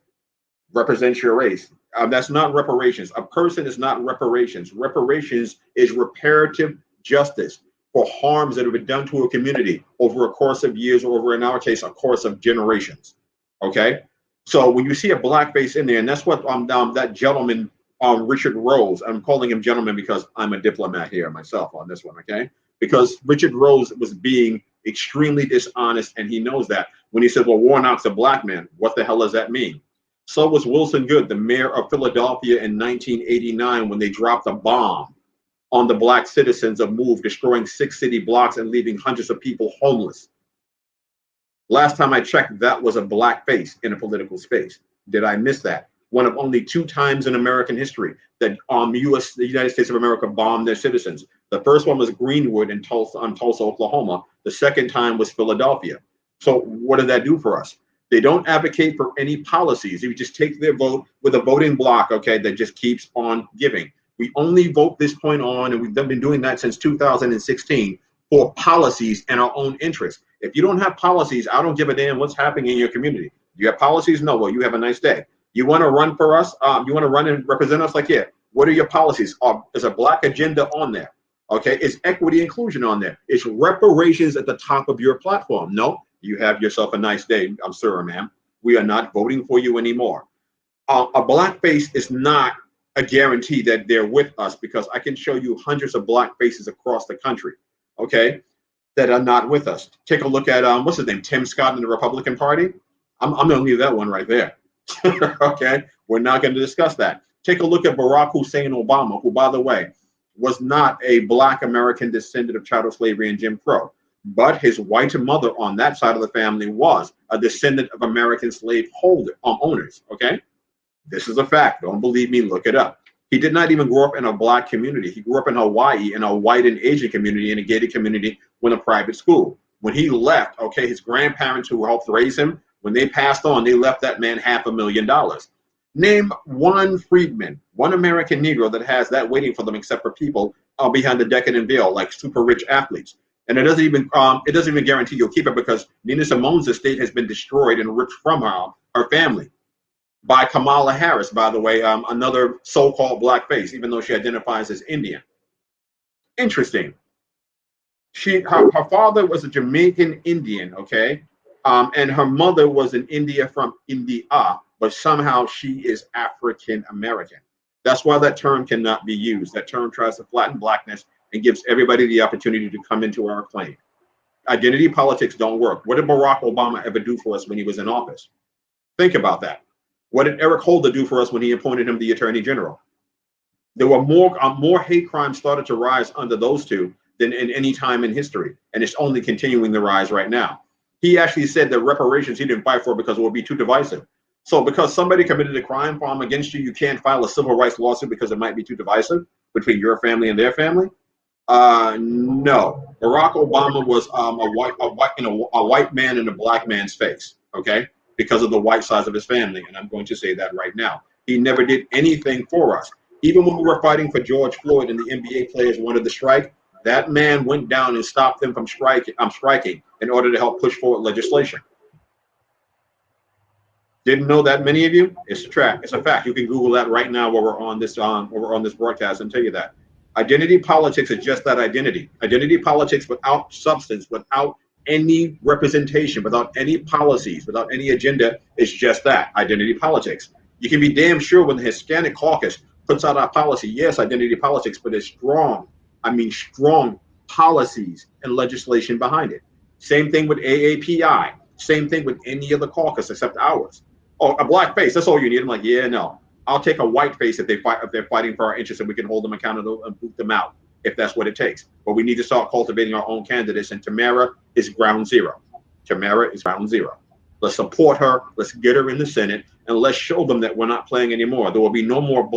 represents your race. That's not reparations. A person is not reparations. Reparations is reparative justice for harms that have been done to a community over a course of years, or over, in our case, a course of generations, okay? So when you see a black face in there, and that's what that gentleman, Richard Rose, I'm calling him gentleman because I'm a diplomat here myself on this one, okay? Because Richard Rose was being extremely dishonest, and he knows that. When he said, well, Warnock's a black man, what the hell does that mean? So was Wilson Good, the mayor of Philadelphia in 1989, when they dropped a bomb on the black citizens of Move, destroying 6 city blocks and leaving hundreds of people homeless. Last time I checked, that was a black face in a political space. Did I miss that? One of only 2 times in American history that the United States of America bombed their citizens. The first one was Greenwood in Tulsa, Oklahoma. The second time was Philadelphia. So what did that do for us? They don't advocate for any policies. You just take their vote with a voting block, okay, that just keeps on giving. We only vote this point on, and we've been doing that since 2016, for policies and our own interests. If you don't have policies, I don't give a damn what's happening in your community. Do you have policies? No. Well, you have a nice day. You want to run for us? You want to run and represent us? Like, yeah. What are your policies? Is a black agenda on there? Okay. Is equity inclusion on there? Is reparations at the top of your platform? No. You have yourself a nice day. I'm sorry, ma'am. We are not voting for you anymore. A black face is not a guarantee that they're with us, because I can show you hundreds of black faces across the country, okay, that are not with us. Take a look at what's his name, Tim Scott in the Republican Party. I'm going to leave that one right there. Okay, we're not going to discuss that. Take a look at Barack Hussein Obama, who, by the way, was not a black American descendant of chattel slavery and Jim Crow, but his white mother on that side of the family was a descendant of American slave owners. Okay, this is a fact. Don't believe me? Look it up. He did not even grow up in a black community. He grew up in Hawaii in a white and Asian community, in a gated community, with a private school. When he left, okay, his grandparents who helped raise him, when they passed on, they left that man $500,000. Name one freedman, one American Negro that has that waiting for them, except for people behind the decadent veil, like super rich athletes. And it doesn't even guarantee you'll keep it, because Nina Simone's estate has been destroyed and ripped from her family by Kamala Harris, by the way, another so-called black face, even though she identifies as Indian. Interesting. Her father was a Jamaican Indian, okay, and her mother was an India from India, but somehow she is African American. That's why that term cannot be used. That term tries to flatten blackness and gives everybody the opportunity to come into our claim. Identity politics don't work. What did Barack Obama ever do for us when he was in office? Think about that. What did Eric Holder do for us when he appointed him the Attorney General? There were more hate crimes started to rise under those two than in any time in history, and it's only continuing to rise right now. He actually said that reparations he didn't fight for because it would be too divisive. So because somebody committed a crime against you, you can't file a civil rights lawsuit because it might be too divisive between your family and their family? No. Barack Obama was a white man in a black man's face, okay, because of the white size of his family, and I'm going to say that right now. He never did anything for us. Even when we were fighting for George Floyd and the NBA players wanted to strike, that man went down and stopped them from striking in order to help push forward legislation. Didn't know that, many of you? It's a fact. You can Google that right now while we're on this broadcast and tell you that. Identity politics is just that, identity. Identity politics without substance, without any representation, without any policies, without any agenda, is just that, identity politics. You can be damn sure when the Hispanic caucus puts out our policy, yes, identity politics, but it's strong policies and legislation behind it. Same thing with AAPI. Same thing with any other caucus except ours. Oh, a black face, that's all you need. I'm like, yeah, no. I'll take a white face if they're fighting for our interests, and we can hold them accountable and boot them out if that's what it takes. But we need to start cultivating our own candidates, and Tamara is ground zero. Tamara is ground zero. Let's support her. Let's get her in the Senate, and let's show them that we're not playing anymore. There will be no more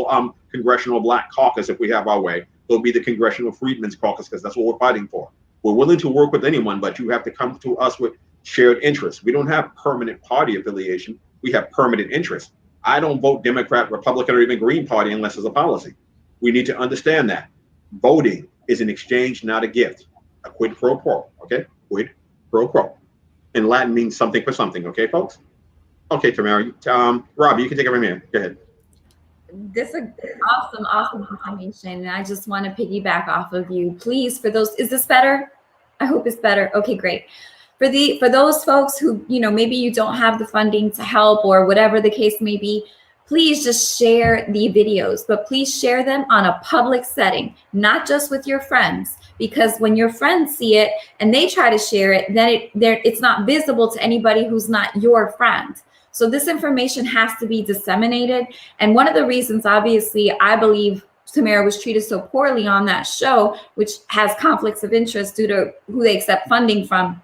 congressional black caucus if we have our way. There'll be the Congressional Freedmen's Caucus, because that's what we're fighting for. We're willing to work with anyone, but you have to come to us with shared interests. We don't have permanent party affiliation. We have permanent interests. I don't vote Democrat, Republican, or even Green Party unless it's a policy. We need to understand that. Voting is an exchange, not a gift. A quid pro quo, okay? Quid pro quo. In Latin means something for something, okay, folks? Okay, Tamara. Robbie, you can take it from here. Go ahead. This is awesome information. And I just want to piggyback off of you. Please, for those, is this better? I hope it's better. Okay, great. For those folks who, maybe you don't have the funding to help or whatever the case may be, please just share the videos, but please share them on a public setting, not just with your friends, because when your friends see it and they try to share it, then it's not visible to anybody who's not your friend. So this information has to be disseminated. And one of the reasons, obviously, I believe Tamara was treated so poorly on that show, which has conflicts of interest due to who they accept funding from,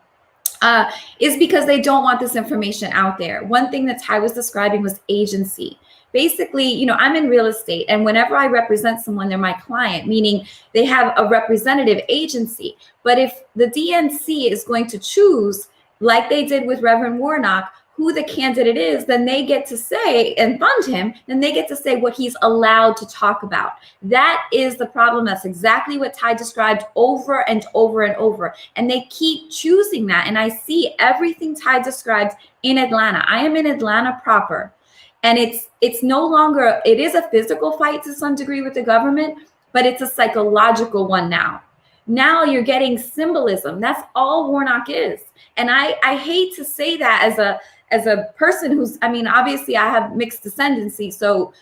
is because they don't want this information out there. One thing that Ty was describing was agency. Basically, I'm in real estate, and whenever I represent someone, they're my client, meaning they have a representative agency. But if the DNC is going to choose, like they did with Reverend Warnock, who the candidate is, then they get to say and fund him, then they get to say what he's allowed to talk about. That is the problem. That's exactly what Ty described over and over and over. And they keep choosing that. And I see everything Ty described in Atlanta. I am in Atlanta proper. And it's no longer, it is a physical fight to some degree with the government, but it's a psychological one now. Now you're getting symbolism. That's all Warnock is. And I hate to say that as a person who's, I mean, obviously I have mixed descendancy, so,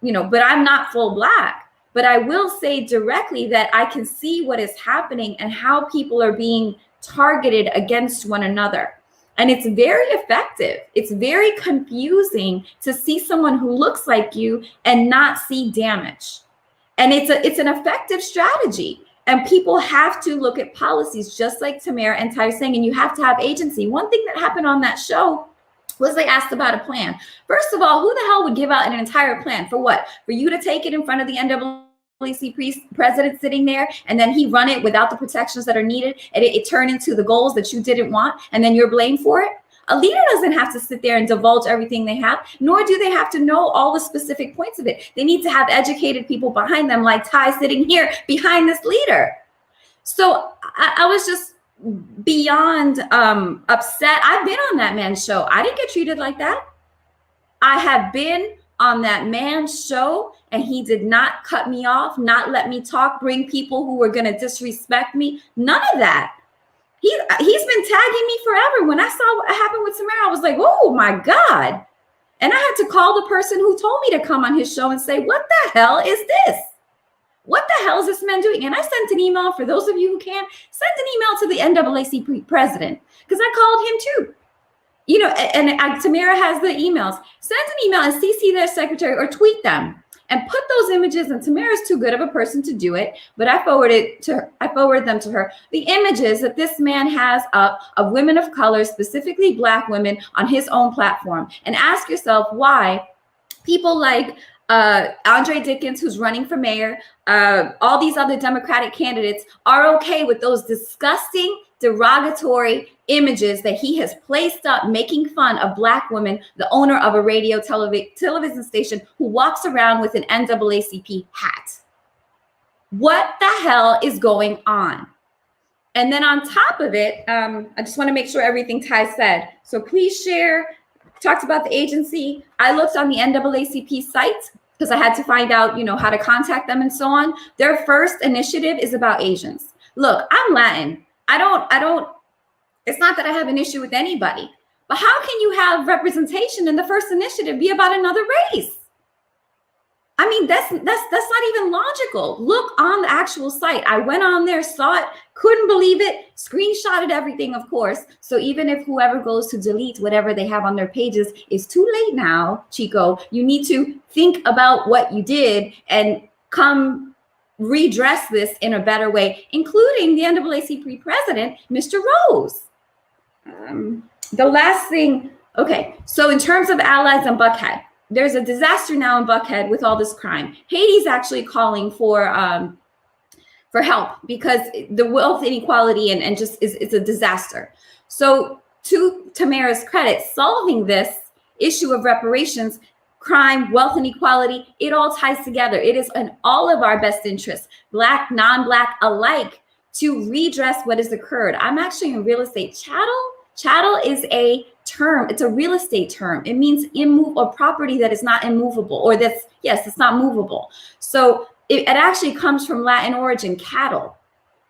you know, but I'm not full Black. But I will say directly that I can see what is happening and how people are being targeted against one another. And it's very effective. It's very confusing to see someone who looks like you and not see damage. And it's an effective strategy. And people have to look at policies, just like Tamara and Ty are saying, and you have to have agency. One thing that happened on that show was they asked about a plan. First of all, who the hell would give out an entire plan? For what? For you to take it in front of the NAACP president sitting there, and then he run it without the protections that are needed, and it turned into the goals that you didn't want, and then you're blamed for it? A leader doesn't have to sit there and divulge everything they have, nor do they have to know all the specific points of it. They need to have educated people behind them, like Ty sitting here behind this leader. So I was just beyond upset. I've been on that man's show. I didn't get treated like that. I have been on that man's show, and he did not cut me off, not let me talk, bring people who were going to disrespect me. None of that. He's been tagging me forever. When I saw what happened with Samara, I was like, oh my God. And I had to call the person who told me to come on his show and say, what the hell is this? What the hell is this man doing? And I sent an email, for those of you who can, send an email to the NAACP president, because I called him too. You know, and Tamara has the emails. Send an email and CC their secretary or tweet them and put those images. And Tamara's too good of a person to do it, but I forwarded them to her. The images that this man has up of women of color, specifically Black women, on his own platform. And ask yourself why people like Andre Dickens, who's running for mayor, all these other Democratic candidates are okay with those disgusting, derogatory images that he has placed up, making fun of Black women, the owner of a radio television station, who walks around with an NAACP hat. What the hell is going on? And then on top of it, I just want to make sure everything Ty said. So please share. Talked about the agency. I looked on the NAACP site because I had to find out, you know, how to contact them and so on. Their first initiative is about Asians. Look, I'm Latin. I don't, it's not that I have an issue with anybody, but how can you have representation in the first initiative be about another race? I mean, that's not even logical. Look on the actual site. I went on there, saw it, couldn't believe it, screenshotted everything, of course. So even if whoever goes to delete whatever they have on their pages, is too late now, Chico. You need to think about what you did and come redress this in a better way, including the NAACP president, Mr. Rose. The last thing, okay, so in terms of allies and Buckhead, there's a disaster now in Buckhead with all this crime. Haiti's actually calling for help because the wealth inequality and just it's a disaster. So to Tamara's credit, solving this issue of reparations, crime, wealth inequality, it all ties together. It is in all of our best interests, Black, non-Black alike, to redress what has occurred. I'm actually in real estate. Chattel is a term. It's a real estate term. It means immovable property that is not immovable, or it's not movable. So it actually comes from Latin origin, cattle.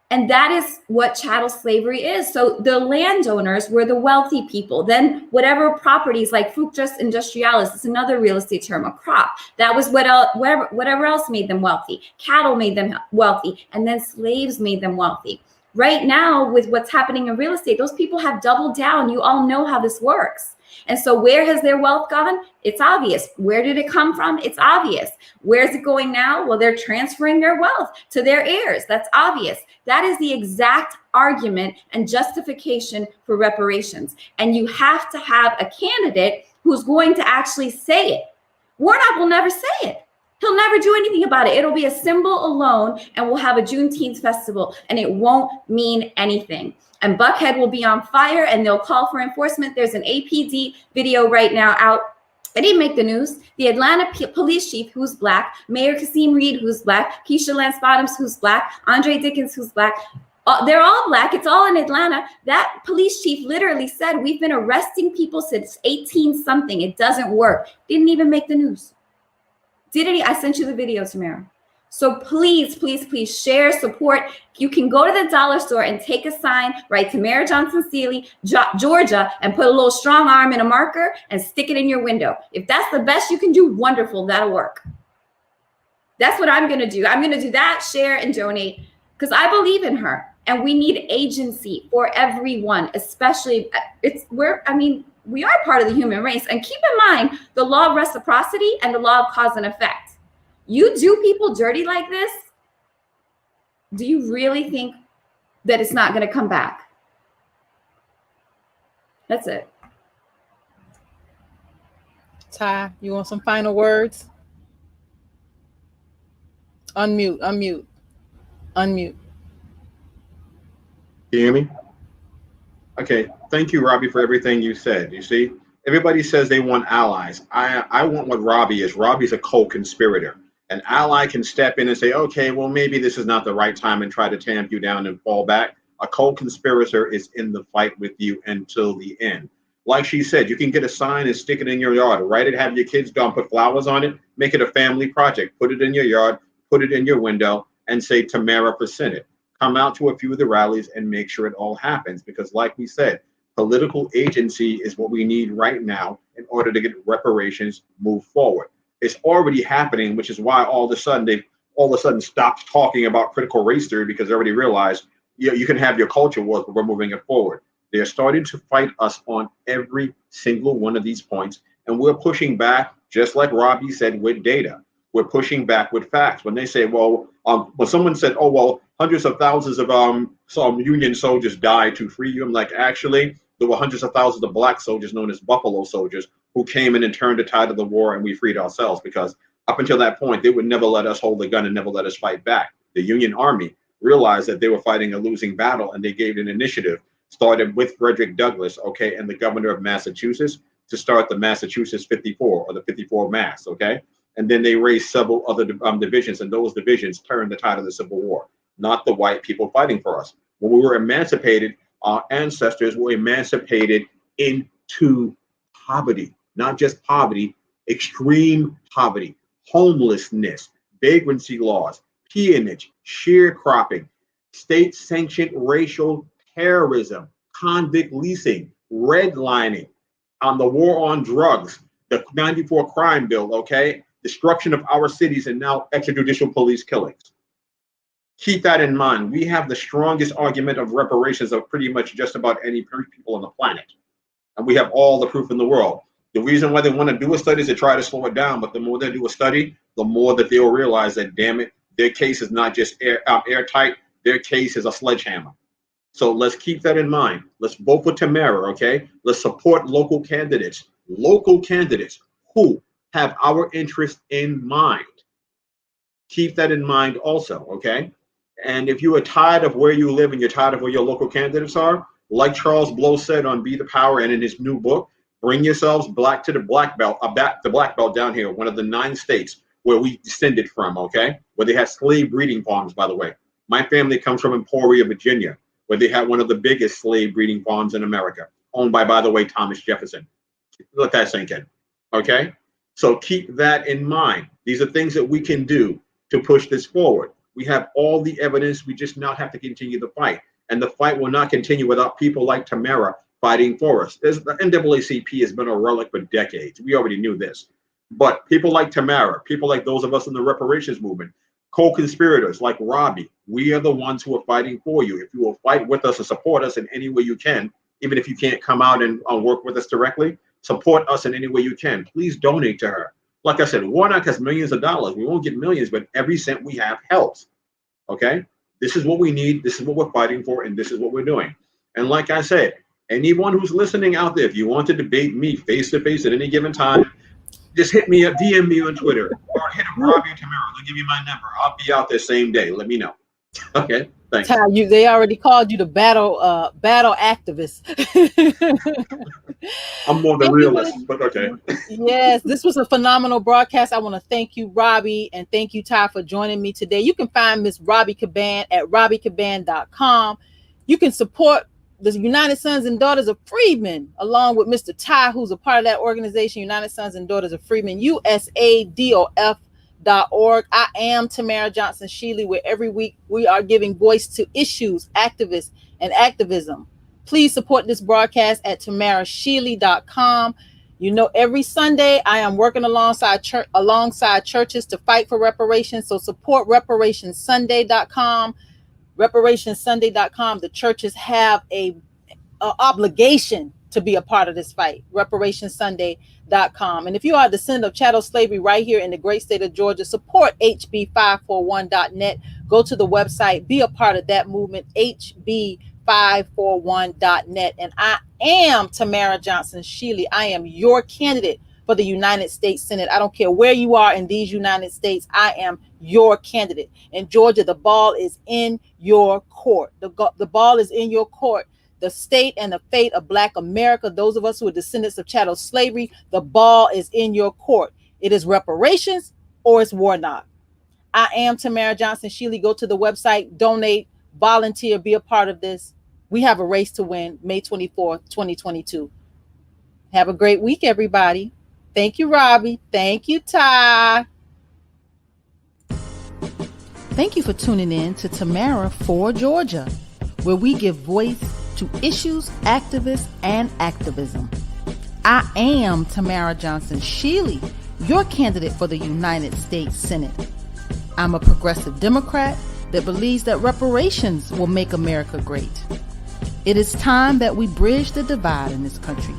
And that is what chattel slavery is. So the landowners were the wealthy people. Then whatever properties like fructus industrialis, it's another real estate term, a crop. That was whatever else made them wealthy. Cattle made them wealthy. And then slaves made them wealthy. Right now, with what's happening in real estate, those people have doubled down. You all know how this works. And so where has their wealth gone? It's obvious. Where did it come from? It's obvious. Where's it going now? Well, they're transferring their wealth to their heirs. That's obvious. That is the exact argument and justification for reparations. And you have to have a candidate who's going to actually say it. Warnock will never say it. He'll never do anything about it. It'll be a symbol alone, and we'll have a Juneteenth festival, and it won't mean anything. And Buckhead will be on fire, and they'll call for enforcement. There's an APD video right now out. It didn't make the news. The Atlanta police chief, who's Black, Mayor Kasim Reed, who's Black, Keisha Lance Bottoms, who's Black, Andre Dickens, who's Black. They're all Black. It's all in Atlanta. That police chief literally said, we've been arresting people since 18-something. It doesn't work. Didn't even make the news. I sent you the video, Tamara. So please, please, please share, support. You can go to the dollar store and take a sign, write Tamara Johnson Seeley, Georgia, and put a little strong arm and a marker and stick it in your window. If that's the best you can do, wonderful, that'll work. That's what I'm going to do. I'm going to do that, share, and donate, because I believe in her. And we need agency for everyone, especially we are part of the human race. And keep in mind the law of reciprocity and the law of cause and effect. You do people dirty like this, do you really think that it's not going to come back? That's it. Ty, you want some final words? Unmute. Can you hear me? Okay, thank you, Robbie, for everything you said. You see, everybody says they want allies. I want what Robbie is. Robbie's a co-conspirator. An ally can step in and say, okay, well, maybe this is not the right time, and try to tamp you down and fall back. A co-conspirator is in the fight with you until the end. Like she said, you can get a sign and stick it in your yard, write it, have your kids go and put flowers on it, make it a family project, put it in your yard, put it in your window, and say Tamara for Senate. Come out to a few of the rallies and make sure it all happens, because like we said, political agency is what we need right now in order to get reparations move forward. It's already happening, which is why all of a sudden stopped talking about critical race theory, because they already realized you can have your culture wars, but we're moving it forward. They're starting to fight us on every single one of these points, and we're pushing back, just like Robbie said, with data. We're pushing back with facts. When they say, well, when someone said, oh, well, hundreds of thousands of some Union soldiers died to free you, I'm like, actually, there were hundreds of thousands of black soldiers known as Buffalo soldiers who came in and turned the tide of the war, and we freed ourselves, because up until that point, they would never let us hold a gun and never let us fight back. The Union Army realized that they were fighting a losing battle, and they gave an initiative, started with Frederick Douglass, okay, and the governor of Massachusetts, to start the Massachusetts 54, or the 54 Mass, okay? And then they raised several other divisions, and those divisions turned the tide of the Civil War, not the white people fighting for us. When we were emancipated, our ancestors were emancipated into poverty, not just poverty, extreme poverty, homelessness, vagrancy laws, peonage, sharecropping, state-sanctioned racial terrorism, convict leasing, redlining, on the war on drugs, the 94 crime bill, okay? Destruction of our cities, and now extrajudicial police killings. Keep that in mind. We have the strongest argument of reparations of pretty much just about any people on the planet. And we have all the proof in the world. The reason why they want to do a study is to try to slow it down, but the more they do a study, the more that they'll realize that, damn it, their case is not just airtight, their case is a sledgehammer. So let's keep that in mind. Let's vote for Tamara, okay? Let's support local candidates who have our interest in mind. Keep that in mind also, okay? And if you are tired of where you live and you're tired of where your local candidates are, like Charles Blow said on Be the Power and in his new book, bring yourselves back to the black belt, back the black belt down here, one of the 9 states where we descended from, okay? Where they had slave breeding farms, by the way. My family comes from Emporia, Virginia, where they had one of the biggest slave breeding farms in America, owned by the way, Thomas Jefferson. Let that sink in, okay? So keep that in mind. These are things that we can do to push this forward. We have all the evidence. We just now have to continue the fight. And the fight will not continue without people like Tamara fighting for us. The NAACP has been a relic for decades. We already knew this. But people like Tamara, people like those of us in the reparations movement, co-conspirators like Robbie, we are the ones who are fighting for you. If you will fight with us and support us in any way you can, even if you can't come out and work with us directly, support us in any way you can. Please donate to her. Like I said, Warnock has millions of dollars. We won't get millions, but every cent we have helps. Okay? This is what we need. This is what we're fighting for, and this is what we're doing. And like I said, anyone who's listening out there, if you want to debate me face to face at any given time, just hit me up, DM me on Twitter, or hit up Robbie or Tamara. They'll give you my number. I'll be out there same day. Let me know. Okay, thanks. Ty, they already called you the battle activist. I'm more the realist, but okay. Yes, this was a phenomenal broadcast. I want to thank you, Robbie, and thank you, Ty, for joining me today. You can find Miss Robbie Caban at robbiecaban.com. You can support the United Sons and Daughters of Freedmen, along with Mr. Ty, who's a part of that organization, United Sons and Daughters of Freedmen, USADOF I am Tamara Johnson Shealy, where every week we are giving voice to issues, activists, and activism. Please support this broadcast at tamarashealy.com. You know, every Sunday I am working alongside churches to fight for reparations. So support reparationsunday.com. Reparationsunday.com. The churches have a obligation to be a part of this fight. Reparationsunday.com. And if you are a descendant of chattel slavery right here in the great state of Georgia, support hb541.net. Go to the website, be a part of that movement, hb541.net. And I am Tamara Johnson Shealy. I am your candidate for the United States Senate. I don't care where you are in these United States. I am your candidate. In Georgia, the ball is in your court. The ball is in your court. The state and the fate of Black America, those of us who are descendants of chattel slavery, the ball is in your court. It is reparations or it's Warnock. I am Tamara Johnson Shealy. Go to the website, donate, volunteer, be a part of this. We have a race to win, May 24th, 2022. Have a great week, everybody. Thank you, Robbie. Thank you, Ty. Thank you for tuning in to Tamara for Georgia, where we give voice to issues, activists, and activism. I am Tamara Johnson Shealy, your candidate for the United States Senate. I'm a progressive Democrat that believes that reparations will make America great. It is time that we bridge the divide in this country.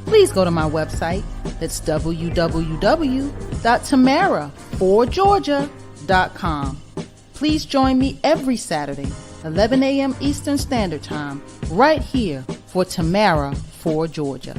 Please go to my website. That's www.tamaraforgeorgia.com. Please join me every Saturday, 11 a.m. Eastern Standard Time, right here for Tamara for Georgia.